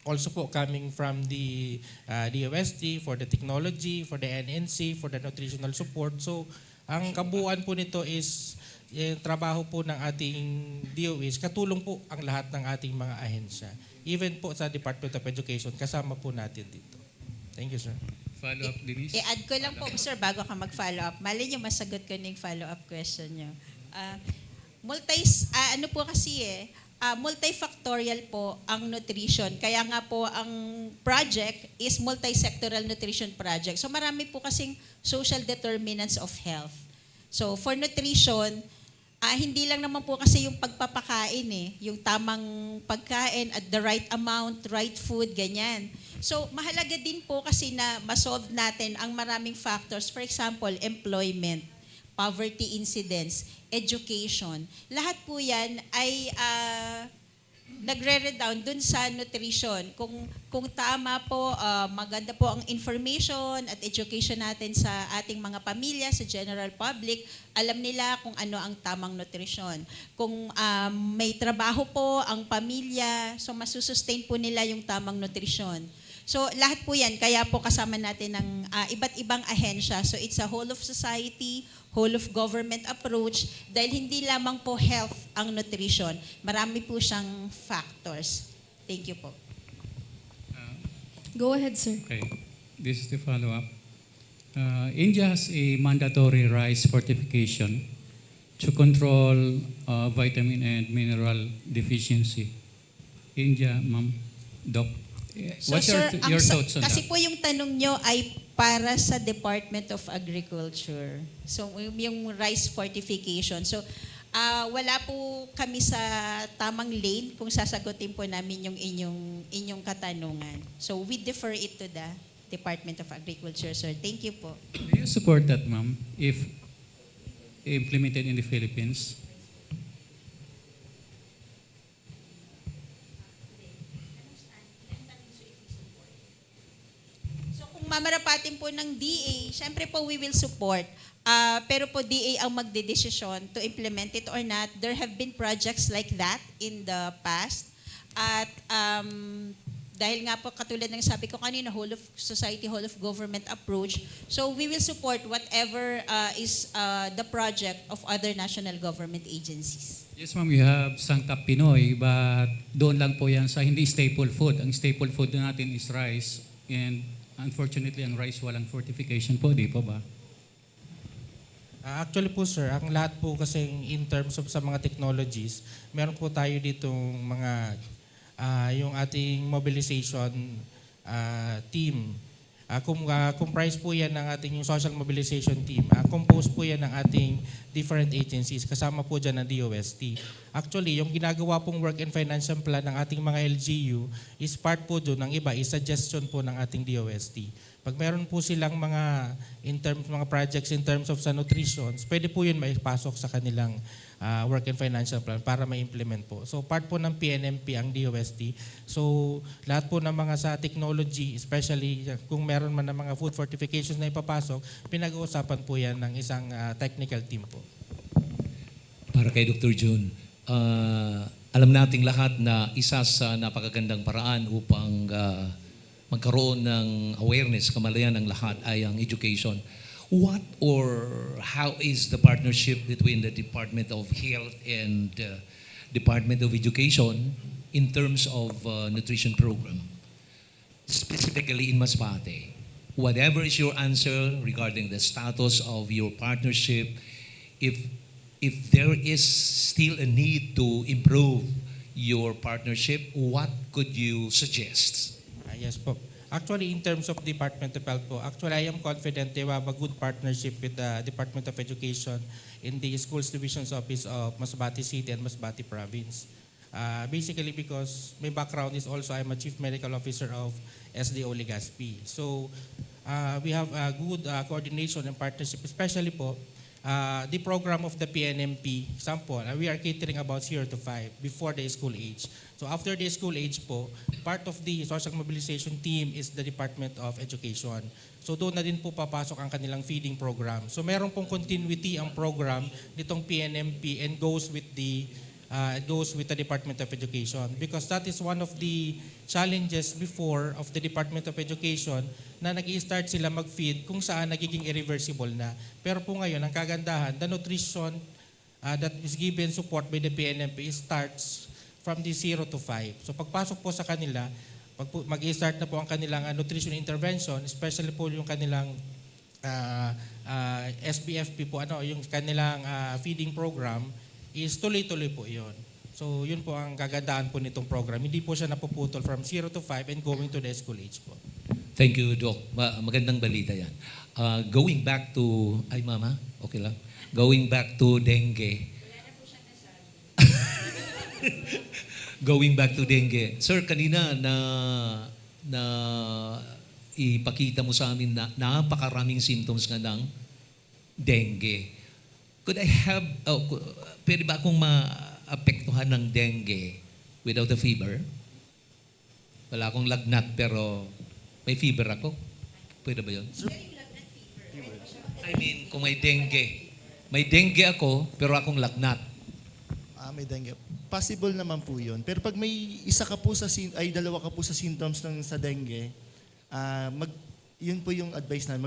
Also po coming from the DOST for the technology, for the NNC, for the nutritional support. So ang kabuuan po nito is yung trabaho po ng ating DOH, katulong po ang lahat ng ating mga ahensya. Even po sa Department of Education, kasama po natin dito. Thank you, sir. Follow-up, Denise? I-add ko lang po, sir, bago ka mag-follow up. Mali niyo, masagot ko na yung follow-up question niyo. Multifactorial po ang nutrition. Kaya nga po ang project is multi-sectoral nutrition project. So marami po kasing social determinants of health. So for nutrition, hindi lang naman po kasi yung pagpapakain yung tamang pagkain at the right amount, right food, ganyan. So mahalaga din po kasi na masolve natin ang maraming factors. For example, employment, poverty incidence, education. Lahat po yan ay nagre-redound dun sa nutrition. Kung tama po, maganda po ang information at education natin sa ating mga pamilya, sa general public, alam nila kung ano ang tamang nutrition. Kung may trabaho po ang pamilya, so masusustain po nila yung tamang nutrition. So lahat po yan, kaya po kasama natin ng iba't ibang ahensya. So it's a whole of society, whole of government approach dahil hindi lamang po health ang nutrition. Marami po siyang factors. Thank you po. Go ahead, sir. Okay, this is the follow-up. India has a mandatory rice fortification to control vitamin and mineral deficiency. India, ma'am, doc. What's your thoughts on kasi that? po yung tanong nyo ay para sa Department of Agriculture. So yung rice fortification. So wala po kami sa tamang lane kung sasagutin po namin yung inyong katanungan. So we defer it to the Department of Agriculture, sir. Thank you po. Do you support that, ma'am, if implemented in the Philippines? So kung mamarapatin po ng DA, syempre po we will support. Pero po DA ang magdedesisyon to implement it or not. There have been projects like that in the past. At dahil nga po katulad ng sabi ko kanina, whole of society, whole of government approach. So we will support whatever is the project of other national government agencies. Yes, ma'am, we have Sangkap Pinoy, but doon lang po yan sa hindi staple food. Ang staple food natin is rice, and unfortunately, ang rice walang fortification po, di po ba? Actually po sir, ang lahat po kasi in terms of sa mga technologies, meron po tayo ditong mga yung ating mobilization team. Comprise po yan ng ating yung social mobilization team. Compose po yan ng ating different agencies. Kasama po dyan ng DOST. Actually, yung ginagawa pong work and financial plan ng ating mga LGU is part po doon ng iba, is suggestion po ng ating DOST. Pag meron po silang mga mga projects in terms of sa nutrition, pwede po yun maipasok sa kanilang work and financial plan para ma-implement po. So part po ng PNMP ang DOST. So lahat po ng mga sa technology, especially kung meron man ng mga food fortifications na ipapasok, pinag-uusapan po yan ng isang technical team po. Para kay Dr. Jun, alam nating lahat na isa sa napakagandang paraan upang magkaroon ng awareness, kamalayan ng lahat ay ang education. What or how is the partnership between the Department of Health and Department of Education in terms of nutrition program? Specifically in Masbate, whatever is your answer regarding the status of your partnership, if there is still a need to improve your partnership, what could you suggest? Yes po. Actually, in terms of Department of Health po, actually I am confident they have a good partnership with the Department of Education in the Schools Divisions Office of Masbate City and Masbate Province. Basically because my background is also I'm a Chief Medical Officer of SDO Legazpi. So we have a good coordination and partnership, especially po the program of the PNMP, example, we are catering about 0 to 5 before the school age. So after the school age po, part of the social mobilization team is the Department of Education. So doon na din po papasok ang kanilang feeding program. So meron pong continuity ang program nitong PNMP and goes with the Department of Education because that is one of the challenges before of the Department of Education na nag-i-start sila mag-feed kung saan nagiging irreversible na. Pero po ngayon, ang kagandahan, the nutrition that is given support by the PNMP starts from the 0 to 5. So pagpasok po sa kanila, mag-i-start na po ang kanilang nutrition intervention, especially po yung kanilang SBFP po, yung kanilang feeding program, is tuloy-tuloy po yun. So yun po ang kagandahan po nitong program. Hindi po siya napuputol from 0 to 5 and going to the school age po. Thank you, Doc. Magandang balita yan. Going back to, Mama, okay lang. Going back to dengue. Going back to dengue. Sir, kanina na ipakita mo sa amin na napakaraming symptoms nga ng dengue. Could I have, pwede ba akong maapektuhan ng dengue without a fever. Wala akong lagnat pero may fever ako. Pwede ba yun? I mean, kung may dengue. May dengue ako pero akong lagnat. May dengue. Possible naman po yun. Pero pag may isa ka po dalawa ka po sa symptoms sa dengue, yun po yung advice na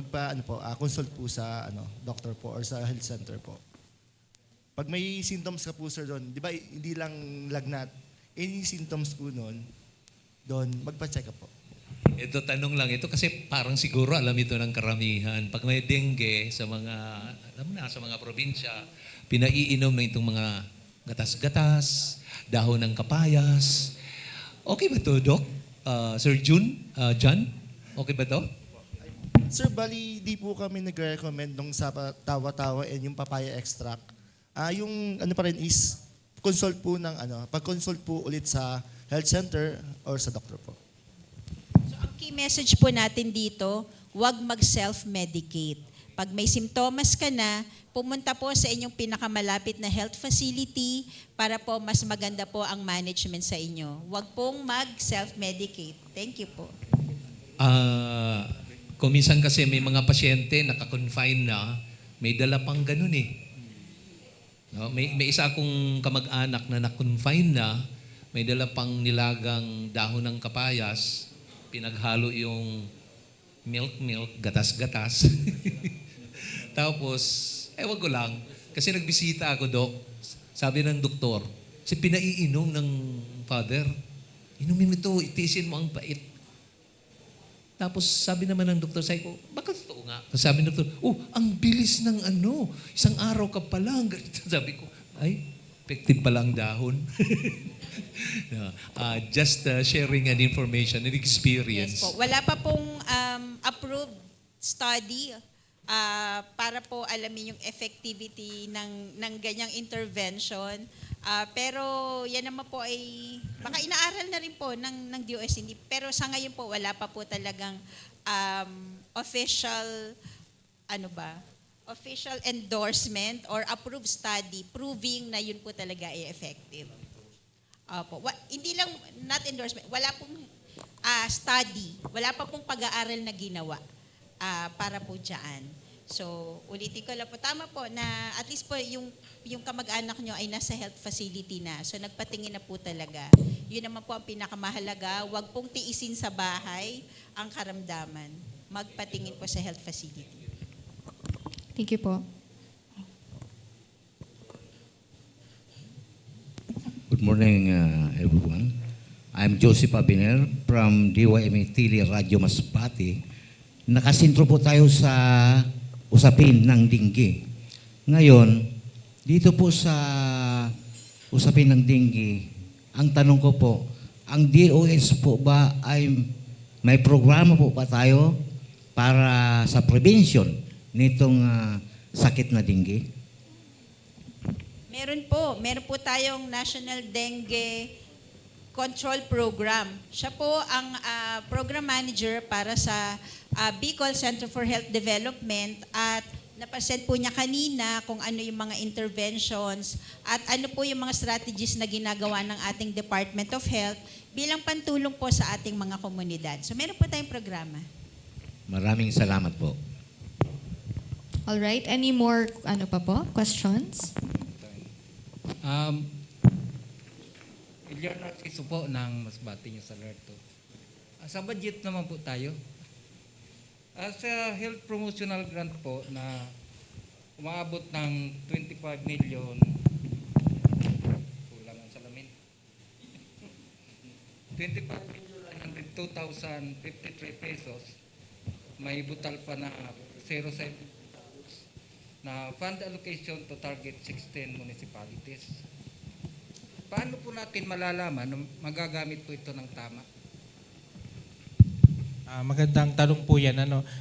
consult po sa doctor po or sa health center po. Pag may symptoms ka po sir doon, di ba hindi lang lagnat, any symptoms po doon, magpa-check up po. Ito, tanong lang. Ito kasi parang siguro alam ito ng karamihan. Pag may dengue sa mga probinsya, pinaiinom na itong mga gatas-gatas, dahon ng kapayas. Okay ba to, Doc? Sir John? Okay ba to? Sir, bali di po kami nagre-recommend nung sa tawa-tawa and yung papaya extract. Yung pa rin is consult po pag-consult po ulit sa health center or sa doctor po. So ang key message po natin dito, huwag mag-self-medicate. Pag may simptomas ka na, pumunta po sa inyong pinakamalapit na health facility para po mas maganda po ang management sa inyo. Huwag pong mag-self-medicate. Thank you po. Kung minsan kasi may mga pasyente naka-confine na, may dala pang ganun eh. No? May isa akong kamag-anak na na-confine na, may dala pang nilagang dahon ng kapayas, pinaghalo yung milk, gatas-gatas. Tapos, ewan ko lang, kasi nagbisita ako, Dok. Sabi ng doktor, kasi pinaiinom ng father, inumin mo ito, itiisin mo ang pait. Tapos sabi naman ng doktor, sabi ko, baka totoo nga. Tapos sabi ng doktor, ang bilis ng isang araw ka pa lang. Sabi ko, ay, effective pa lang dahon. Just sharing an information, an experience. Yes po. Wala pa pong approved study para po alamin yung effectivity ng ganyang intervention. Pero yan naman po ay baka inaaral na rin po ng DOST. Pero sa ngayon po wala pa po talagang official official endorsement or approved study proving na yun po talaga ay effective. Hindi lang not endorsement, wala pong study, wala pa pong pag-aaral na ginawa para po dyan. So, ulitin ko lang po, tama po na at least po yung kamag-anak nyo ay nasa health facility na. So, nagpatingin na po talaga. Yun naman po ang pinakamahalaga. Huwag pong tiisin sa bahay ang karamdaman. Magpatingin po sa health facility. Thank you po. Good morning, everyone. I'm Joseph Abiner from DYMA Tili Radyo Masbate. Nakasintro po tayo sa usapin ng dengue. Ngayon, dito po sa usapin ng dengue, ang tanong ko po, ang DOH po ba ay may programa po ba tayo para sa prevention nitong sakit na dengue? Meron po tayong National Dengue Control Program. Siya po ang program manager para sa Bicol Center for Health Development at napresent po niya kanina kung ano yung mga interventions at ano po yung mga strategies na ginagawa ng ating Department of Health bilang pantulong po sa ating mga komunidad. So meron po tayong programa. Maraming salamat po. All right. Any more questions? Ilyar Narciso po ng Masbate News Alerto. Sa budget naman po tayo. Sa health promotional grant po na umaabot ng 25 million, kulang ang salamin, 25,102,053 pesos, may butal pa na 07 na fund allocation to target 16 municipalities. Paano po natin malalaman na magagamit po ito ng tama? Magandang tanong po yan.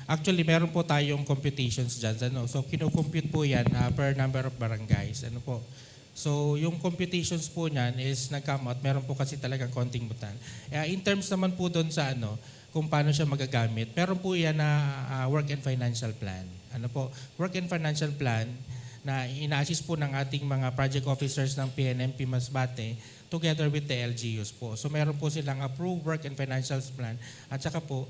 Actually, meron po tayong computations dyan. So, kino-compute po yan per number of barangays. So, yung computations po niyan is nag-come out. Meron po kasi talagang konting butan. In terms naman po doon sa kung paano siya magagamit, meron po yan na work and financial plan. Work and financial plan na ina-assist po ng ating mga project officers ng PNMP Masbate together with the LGUs po. So meron po silang approved work and financials plan at saka po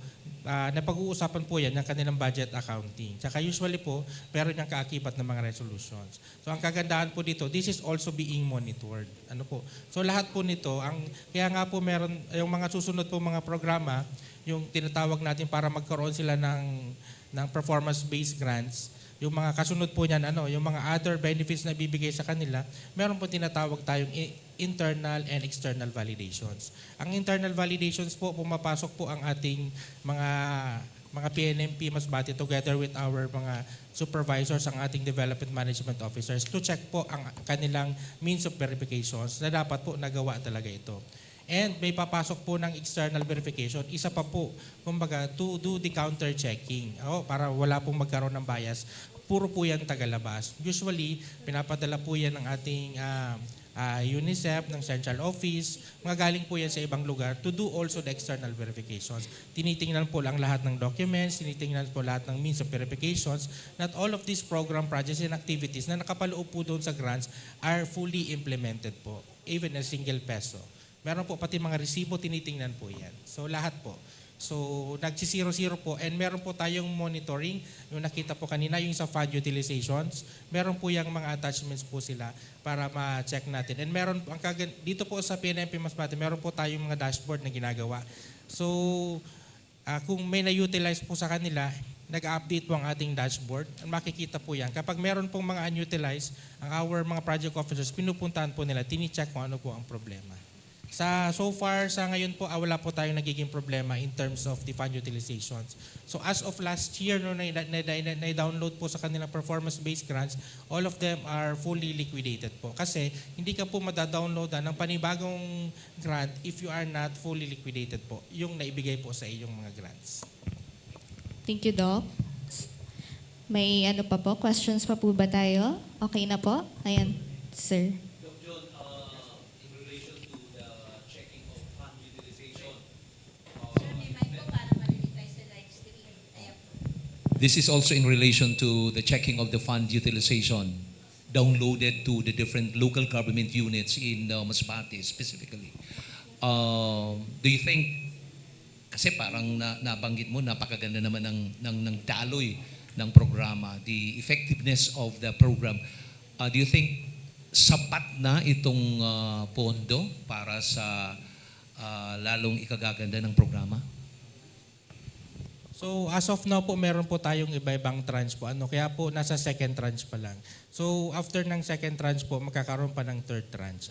napag-uusapan po yan ng kanilang budget accounting. Tsaka usually po, meron niyang kaakibat ng mga resolutions. So ang kagandahan po dito, this is also being monitored. Ano po? So lahat po nito, kaya nga po meron, yung mga susunod po mga programa, yung tinatawag natin para magkaroon sila ng performance-based grants, yung mga kasunod po niyan, yung mga other benefits na bibigay sa kanila, meron po tinatawag tayong internal and external validations. Ang internal validations po, pumapasok po ang ating mga PNMP Masbate together with our mga supervisors, ang ating development management officers to check po ang kanilang means of verifications na dapat po nagawa talaga ito. And may papasok po ng external verification, isa pa po, kumbaga, to do the counter-checking. Para wala pong magkaroon ng bias, puro po yan tagalabas. Usually, pinapadala po yan ng ating UNICEF, ng Central Office, mga galing po yan sa ibang lugar to do also the external verifications. Tinitingnan po lang lahat ng documents, tinitingnan po lahat ng means of verifications, that all of these program projects and activities na nakapaloob po doon sa grants are fully implemented po, even a single peso. Meron po pati mga resibo, tinitingnan po yan. So lahat po. So nagsisiro-zero po and meron po tayong monitoring, yung nakita po kanina, yung sa fund utilizations, meron po yung mga attachments po sila para ma-check natin. And meron, dito po sa PNMP Masbate, meron po tayong mga dashboard na ginagawa. So kung may na-utilize po sa kanila, nag-update po ang ating dashboard. Makikita po yan. Kapag meron pong mga unutilized, ang our mga project officers, pinupuntahan po nila, tini-check kung ano po ang problema. So far, sa ngayon po, wala po tayong nagiging problema in terms of the fund utilizations. So as of last year, no, na-download po sa kanilang performance-based grants, all of them are fully liquidated po. Kasi hindi ka po madadownloadan ng panibagong grant if you are not fully liquidated po, yung naibigay po sa iyong mga grants. Thank you, Doc. May ano pa po? Questions pa po ba tayo? Okay na po? Ayan, sir. This is also in relation to the checking of the fund utilization downloaded to the different local government units in Masbate specifically. Do you think, kasi parang nabanggit mo, napakaganda naman ng daloy ng programa, the effectiveness of the program. Do you think sapat na itong pondo para sa lalong ikagaganda ng programa? So as of now po, meron po tayong iba-ibang tranche po. Kaya po nasa second tranche pa lang. So after ng second tranche po, magkakaroon pa ng third tranche.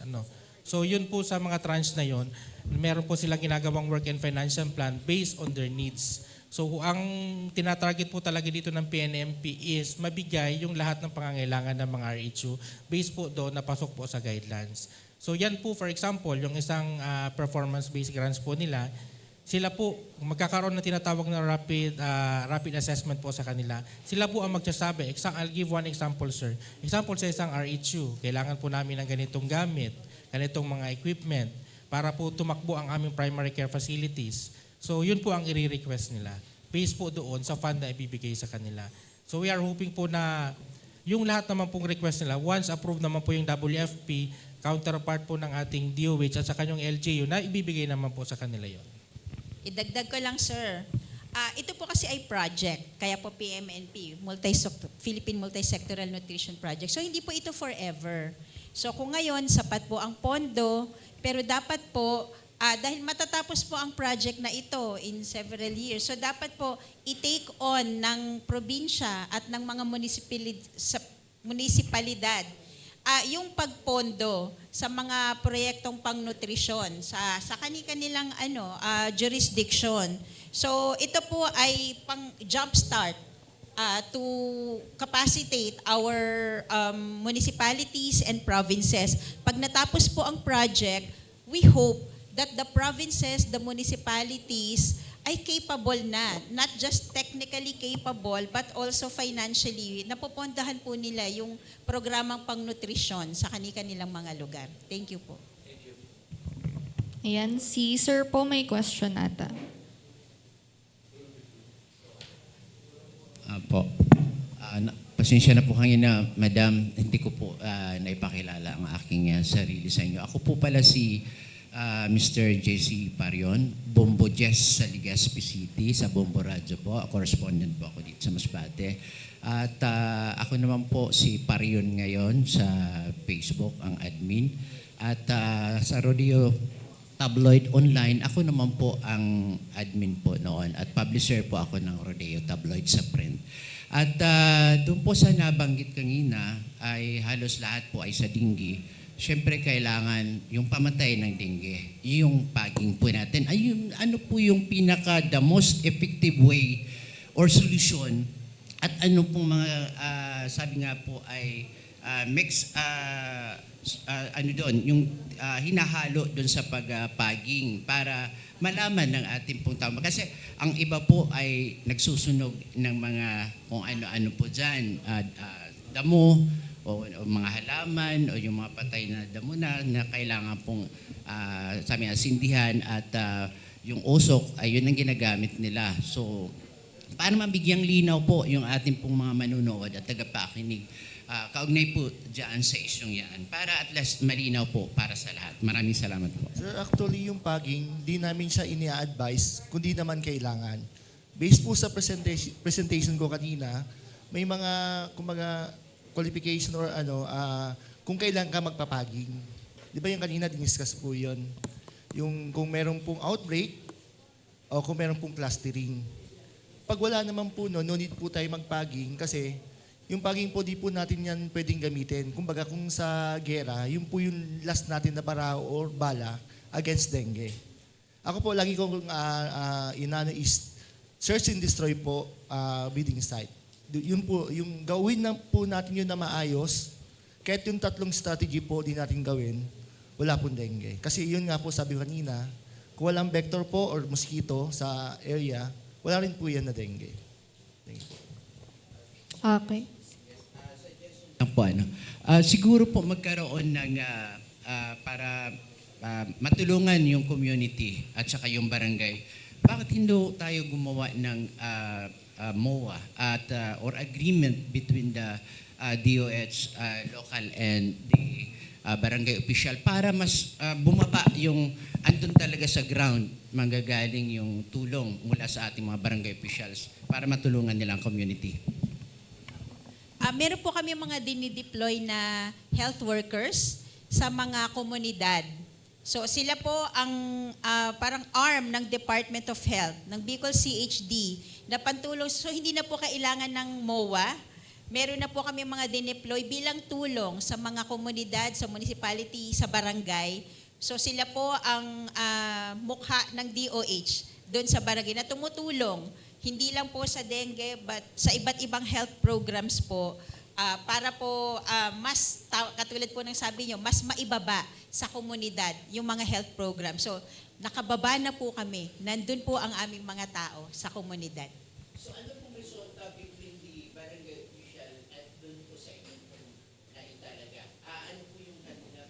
So yun po sa mga tranche na yun, meron po silang ginagawang work and financial plan based on their needs. So ang tinatarget po talaga dito ng PNMP is mabigay yung lahat ng pangangailangan ng mga RHU based po doon na pasok po sa guidelines. So yan po, for example, yung isang performance-based grants po nila, sila po, magkakaroon na tinatawag na rapid assessment po sa kanila. Sila po ang magsasabi. I'll give one example, sir. Example sa isang RHU, kailangan po namin ng ganitong gamit, ganitong mga equipment, para po tumakbo ang aming primary care facilities. So yun po ang i-request nila. Based po doon sa fund na ibibigay sa kanila. So we are hoping po na yung lahat naman pong request nila, once approved naman po yung WFP, counterpart po ng ating DOH at sa kanyang LGU, na ibibigay naman po sa kanila yon. Idagdag ko lang, sir. Ito po kasi ay project, kaya po PMNP, Philippine Multisectoral Nutrition Project. So hindi po ito forever. So kung ngayon, sapat po ang pondo, pero dapat po, dahil matatapos po ang project na ito in several years, so dapat po i-take on ng probinsya at ng mga munisipalidad yung pagpondo sa mga proyektong pangnutrisyon sa kanilang jurisdiction. So ito po ay pang jumpstart to capacitate our municipalities and provinces. Pag natapos po ang project, we hope that the provinces, the municipalities ay capable na, not just technically capable, but also financially, napupundahan po nila yung programang pangnutrisyon sa kanilang mga lugar. Thank you po. Ayan, si sir po may question ata. Pasensya na po kanina, Madam, hindi ko po naipakilala ang aking sarili sa inyo. Ako po pala si Mr. JC Parion, Bombo Jess sa Legazpi City, sa Bombo Radyo po. Correspondent po ako dito sa Masbate. At ako naman po si Parion ngayon sa Facebook, ang admin. At sa Rodeo Tabloid Online, ako naman po ang admin po noon. At publisher po ako ng Rodeo Tabloid sa print. At doon po sa nabanggit kanina ay halos lahat po ay sa dinggi. Siyempre kailangan yung pamatay ng dengue, yung paging po natin. Ay, ano po yung the most effective way or solution at ano pong mga, sabi nga po ay ano doon, yung hinahalo doon sa pagpaging para malaman ng ating pong tama. Kasi ang iba po ay nagsusunog ng mga kung ano-ano po dyan, damo o mga halaman o yung mga patay na damo na kailangan pong sabi nga, sindihan at yung usok ay yun ang ginagamit nila. So, paano mabigyang linaw po yung ating pong mga manunood at tagapakinig kaugnay po dyan sa isyong yan para at least malinaw po para sa lahat. Maraming salamat po. Sir, actually yung paging, di namin siya inia-advise kundi naman kailangan. Based po sa presentation ko kanina, may mga kumbaga qualification or kung kailan ka magpapaging. Di ba yung kanina diniscuss po yun? Yung kung meron pong outbreak o kung meron pong clustering. Pag wala naman po no need po tayo magpaging kasi yung paging po di po natin yan pwedeng gamitin. Kumbaga kung sa gera, yun po yung last natin na barao or bala against dengue. Ako po lagi kong inano is search and destroy po breeding site. Yun po, yung gawin na po natin yun na maayos, kahit yung 3 strategy po di natin gawin, wala pong dengue. Kasi yun nga po sabi ko kanina, kung walang vector po or mosquito sa area, wala rin po yan na dengue. Thank you. Okay. Siguro po magkaroon ng para matulungan yung community at saka yung barangay. Bakit hindi tayo gumawa ng MOA at or agreement between the DOH local and the barangay official para mas bumaba yung andun talaga sa ground manggagaling yung tulong mula sa ating mga barangay officials para matulungan nila ang community. Meron po kami mga dinideploy na health workers sa mga komunidad. So sila po ang parang arm ng Department of Health, ng Bicol CHD, na pantulong. So hindi na po kailangan ng MOA. Meron na po kami mga dineploy bilang tulong sa mga komunidad, sa municipality, sa barangay. So sila po ang mukha ng DOH doon sa barangay na tumutulong. Hindi lang po sa dengue, but sa iba't ibang health programs po para po katulad po ng sabi nyo, mas maibaba sa komunidad yung mga health program. So, nakababa na po kami. Nandun po ang aming mga tao sa komunidad. So ano pong resulta between the barangay official at doon po sa inyong naitalaga? Ano po yung kanila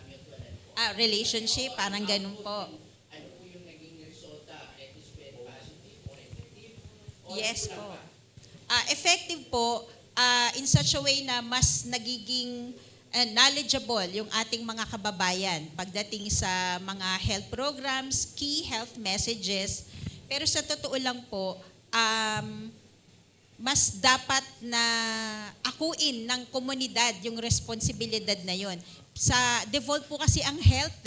mutualan po? Relationship, parang ganun po. Ano po yung naging resulta? It is very positive or effective? Yes po. Effective po in such a way na mas nagiging knowledgeable yung ating mga kababayan pagdating sa mga health programs, key health messages. Pero sa totoo lang po, mas dapat na akuin ng komunidad yung responsibilidad na yon. Devolve po kasi ang health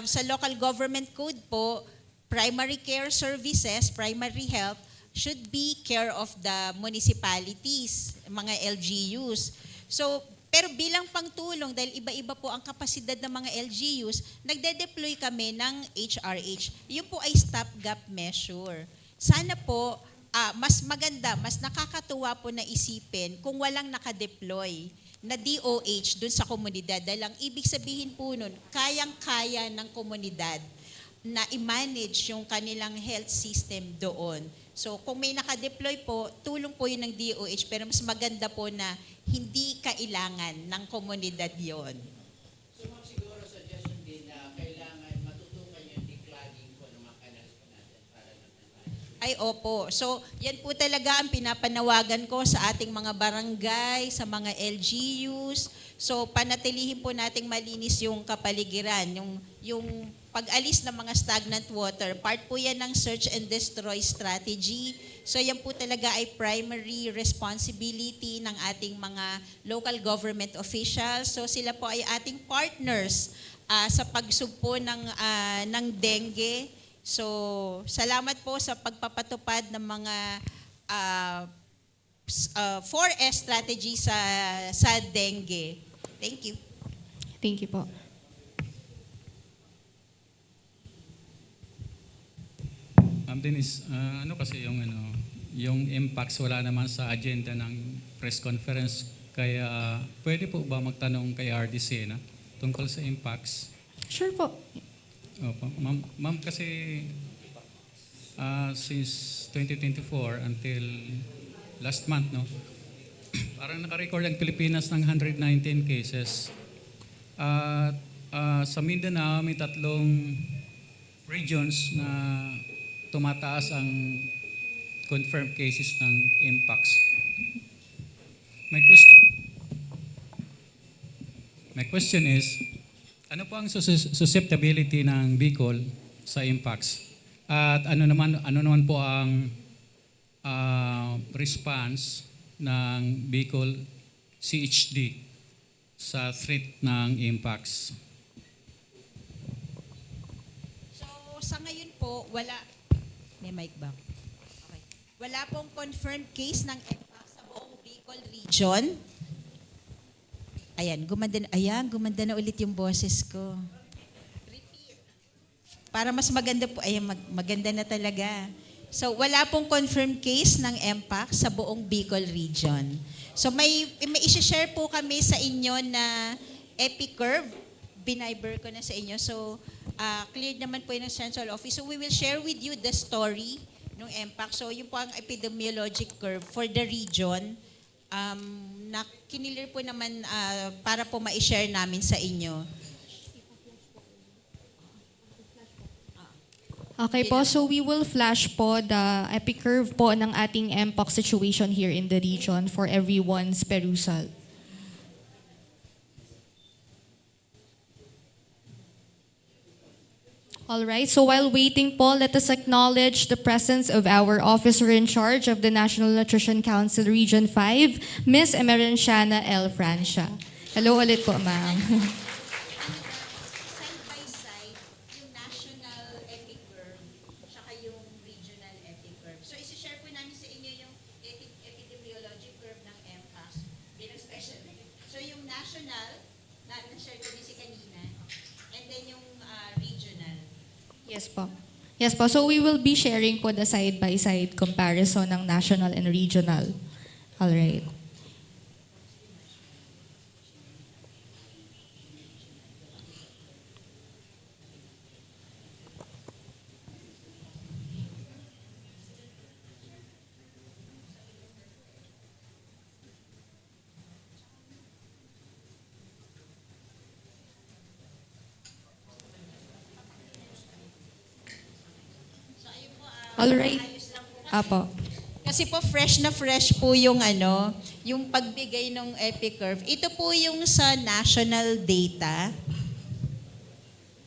sa local government code po, primary care services, primary health, should be care of the municipalities, mga LGUs. So, pero bilang pangtulong, dahil iba-iba po ang kapasidad ng mga LGUs, nagde-deploy kami ng HRH. Yun po ay stopgap measure. Sana po, mas maganda, mas nakakatuwa po na isipin kung walang nakadeploy na DOH dun sa komunidad. Dahil ang ibig sabihin po nun, kayang-kaya ng komunidad na i-manage yung kanilang health system doon. So kung may nakadeploy po, tulong po yun ng DOH, pero mas maganda po na hindi kailangan ng komunidad yon. So ma'am, siguro suggestion din na kailangan matutukan yung declogging po ng mga canals po natin para naman Ay, opo. So, yan po talaga ang pinapanawagan ko sa ating mga barangay, sa mga LGUs. So, panatilihin po nating malinis yung kapaligiran, yung pag-alis ng mga stagnant water. Part po yan ng search and destroy strategy. So, yan po talaga ay primary responsibility ng ating mga local government officials. So, sila po ay ating partners sa pagsugpo ng dengue. So, salamat po sa pagpapatupad ng mga 4S strategy sa dengue. Thank you. Thank you po. Ma'am Denise, ano kasi yung impacts wala naman sa agenda ng press conference, kaya pwede po ba magtanong kay RDC na tungkol sa impacts? Sure po. Opo. Ma'am, kasi since 2024 until last month, no, parang nakarecord ang Pilipinas ng 119 cases. At sa Mindanao, may 3 regions na tumataas ang confirmed cases ng impacts. My question is, ano po ang susceptibility ng Bicol sa impacts? At ano naman po ang response ng Bicol CHD sa threat ng impacts? So, sa ngayon po, may mic ba? Okay. Wala pong confirmed case ng MPAC sa buong Bicol region. Ayan, gumanda na ulit yung boses ko. Repeat. Para mas maganda po, maganda na talaga. So, wala pong confirmed case ng MPAC sa buong Bicol region. So, may isi-share po kami sa inyo na EpiCurve. Biniber ko na sa inyo. So, cleared naman po yun ng Central Office. So, we will share with you the story ng MPAC. So, yun po ang epidemiologic curve for the region. Na kinilir po naman para po ma-share namin sa inyo. Okay po, so we will flash po the EpiCurve po ng ating MPOX situation here in the region for everyone's perusal. All right, so while waiting po, let us acknowledge the presence of our officer in charge of the National Nutrition Council Region 5, Ms. Emerenciana L. Francia. Hello ulit po, ma'am. Side by side, yung national EpiCurve, tsaka yung regional EpiCurve. So, isi-share po namin sa inyo yung epidemiologic curve ng MPAS bilang special. So, yung national, na-share ko din si kanina, and then yung regional. Yes po. Yes po. So we will be sharing po the side-by-side comparison ng national and regional. All right. All right. Apo. Kasi po fresh na fresh po yung yung pagbigay ng EpiCurve. Ito po yung sa national data.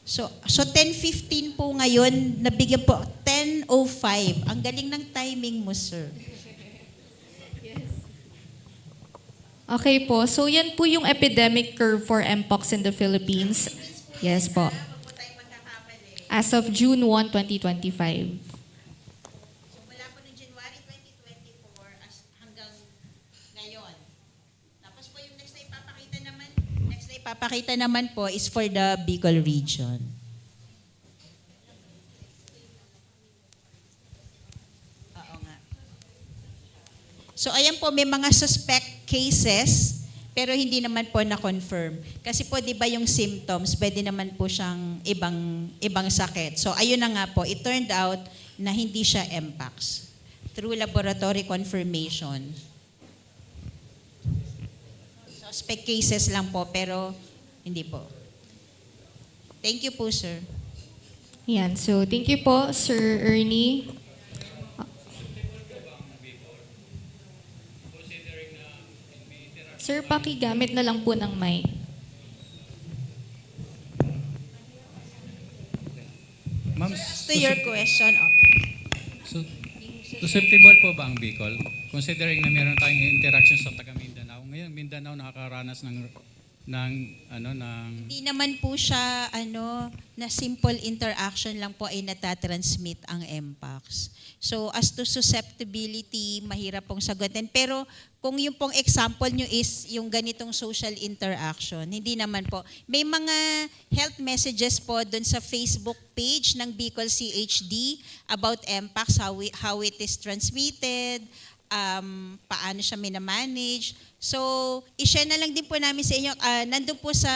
So 10:15 po ngayon, nabigyan po 10:05. Ang galing ng timing mo, sir. Okay po. So yan po yung epidemic curve for Mpox in the Philippines. Yes po. As of June 1, 2025. Mula po noong January 2024 hanggang ngayon. Tapos po yung next na ipapakita naman po is for the Bicol region. Oo nga. So ayan po, may mga suspect cases pero hindi naman po na-confirm. Kasi po 'di ba yung symptoms, pwede naman po siyang ibang sakit. So ayun na nga po, it turned out na hindi siya Mpox through laboratory confirmation. Suspect cases lang po, pero hindi po. Thank you po, sir. Yan. So thank you po, Sir Ernie. Sir, pakigamit na lang po ng mic. Ma'am, To your question, so, susceptible po ba ang Bicol? Considering na meron tayong interaction sa taga Mindanao. Ngayon, Mindanao nakakaranas ng hindi naman po siya na simple interaction lang po ay natatransmit ang Mpox. So as to susceptibility, mahirap pong sagutin. Pero kung yung pong example nyo is yung ganitong social interaction, hindi naman po. May mga health messages po doon sa Facebook page ng Bicol CHD about Mpox, how it is transmitted, paano siya minamanage. So, i-share na lang din po namin sa inyo. Nandun po sa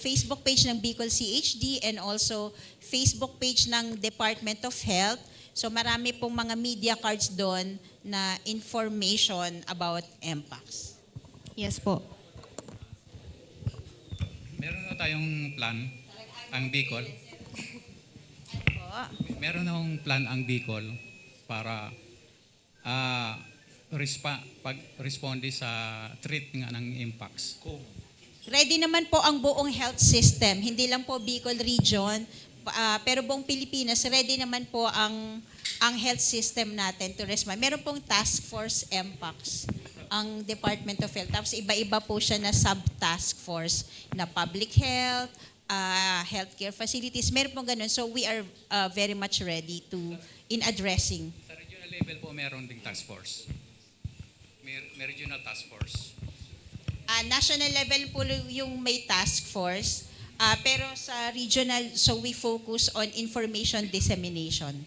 Facebook page ng Bicol CHD and also Facebook page ng Department of Health. So, marami pong mga media cards doon na information about Mpox. Yes po. meron na tayong plan ang Bicol. Meron na plan ang Bicol para pag-responde sa threat nga ng Mpox. Ready naman po ang buong health system. Hindi lang po Bicol region, pero buong Pilipinas, ready naman po ang health system natin to respond. Meron pong task force Mpox ang Department of Health. Tapos iba-iba po siya na sub-task force na public health, healthcare facilities. Meron pong ganun. So we are very much ready in addressing. Sa regional level po meron ding task force. May regional task force. National level po yung may task force. Pero sa regional, so we focus on information dissemination.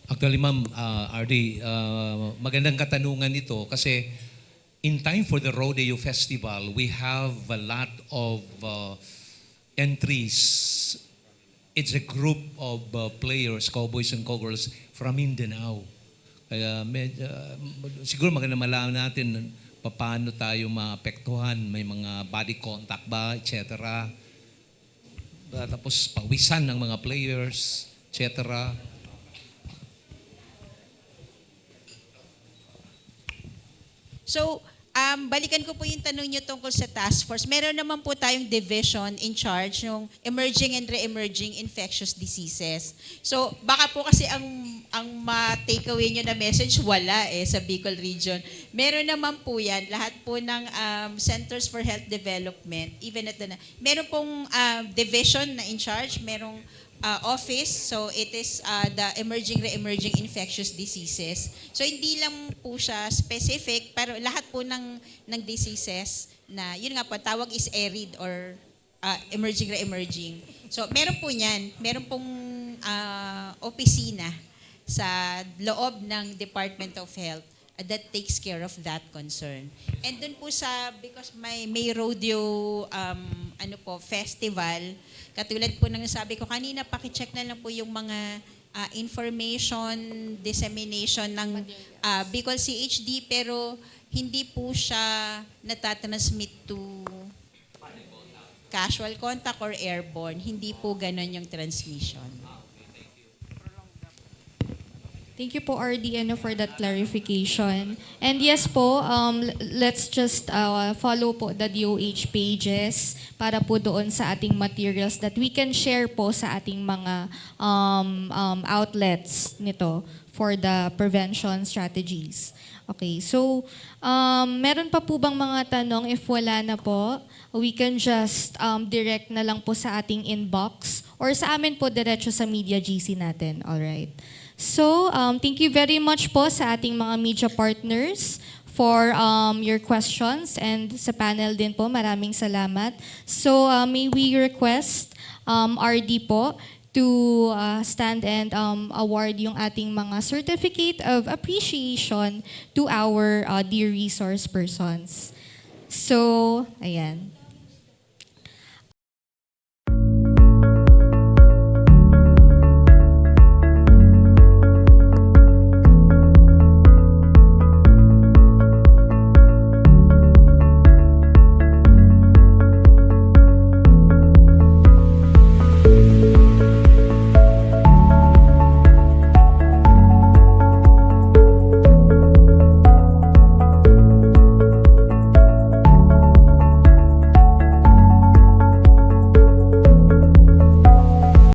Actually, Ma'am RD, magandang katanungan ito kasi in time for the Rodeo Festival, we have a lot of entries. It's a group of players, cowboys and cowgirls from Mindanao. Kaya siguro maganda malaman natin paano tayo maapektuhan, may mga body contact ba, etc. Tapos pawisan ng mga players, etc. So, balikan ko po yung tanong niyo tungkol sa task force. Meron naman po tayong division in charge ng emerging and re-emerging infectious diseases. So, baka po kasi ang ma-take away niyo na message, wala sa Bicol region. Meron naman po yan. Lahat po ng Centers for Health Development, even at meron pong division na in charge, merong office, so it is the emerging re-emerging infectious diseases. So hindi lang po siya specific, pero lahat po ng diseases na, yun nga po, tawag is ERID or emerging re-emerging. So meron po niyan, meron pong opisina sa loob ng Department of Health that takes care of that concern. And dun po because may rodeo festival, katulad po ng sabi ko kanina, paki-check na lang po yung mga information dissemination ng Bicol CHD, pero hindi po siya natatransmit to casual contact or airborne. Hindi po ganon yung transmission. Thank you po, RD, for that clarification. And yes po, let's just follow po the DOH pages para po doon sa ating materials that we can share po sa ating mga outlets nito for the prevention strategies. Okay, so meron pa po bang mga tanong? If wala na po, we can just direct na lang po sa ating inbox or sa amin po diretso sa Media GC natin. Alright. So, thank you very much po sa ating mga media partners for your questions, and sa panel din po, maraming salamat. So, may we request RD po to stand and award yung ating mga certificate of appreciation to our dear resource persons. So, ayan.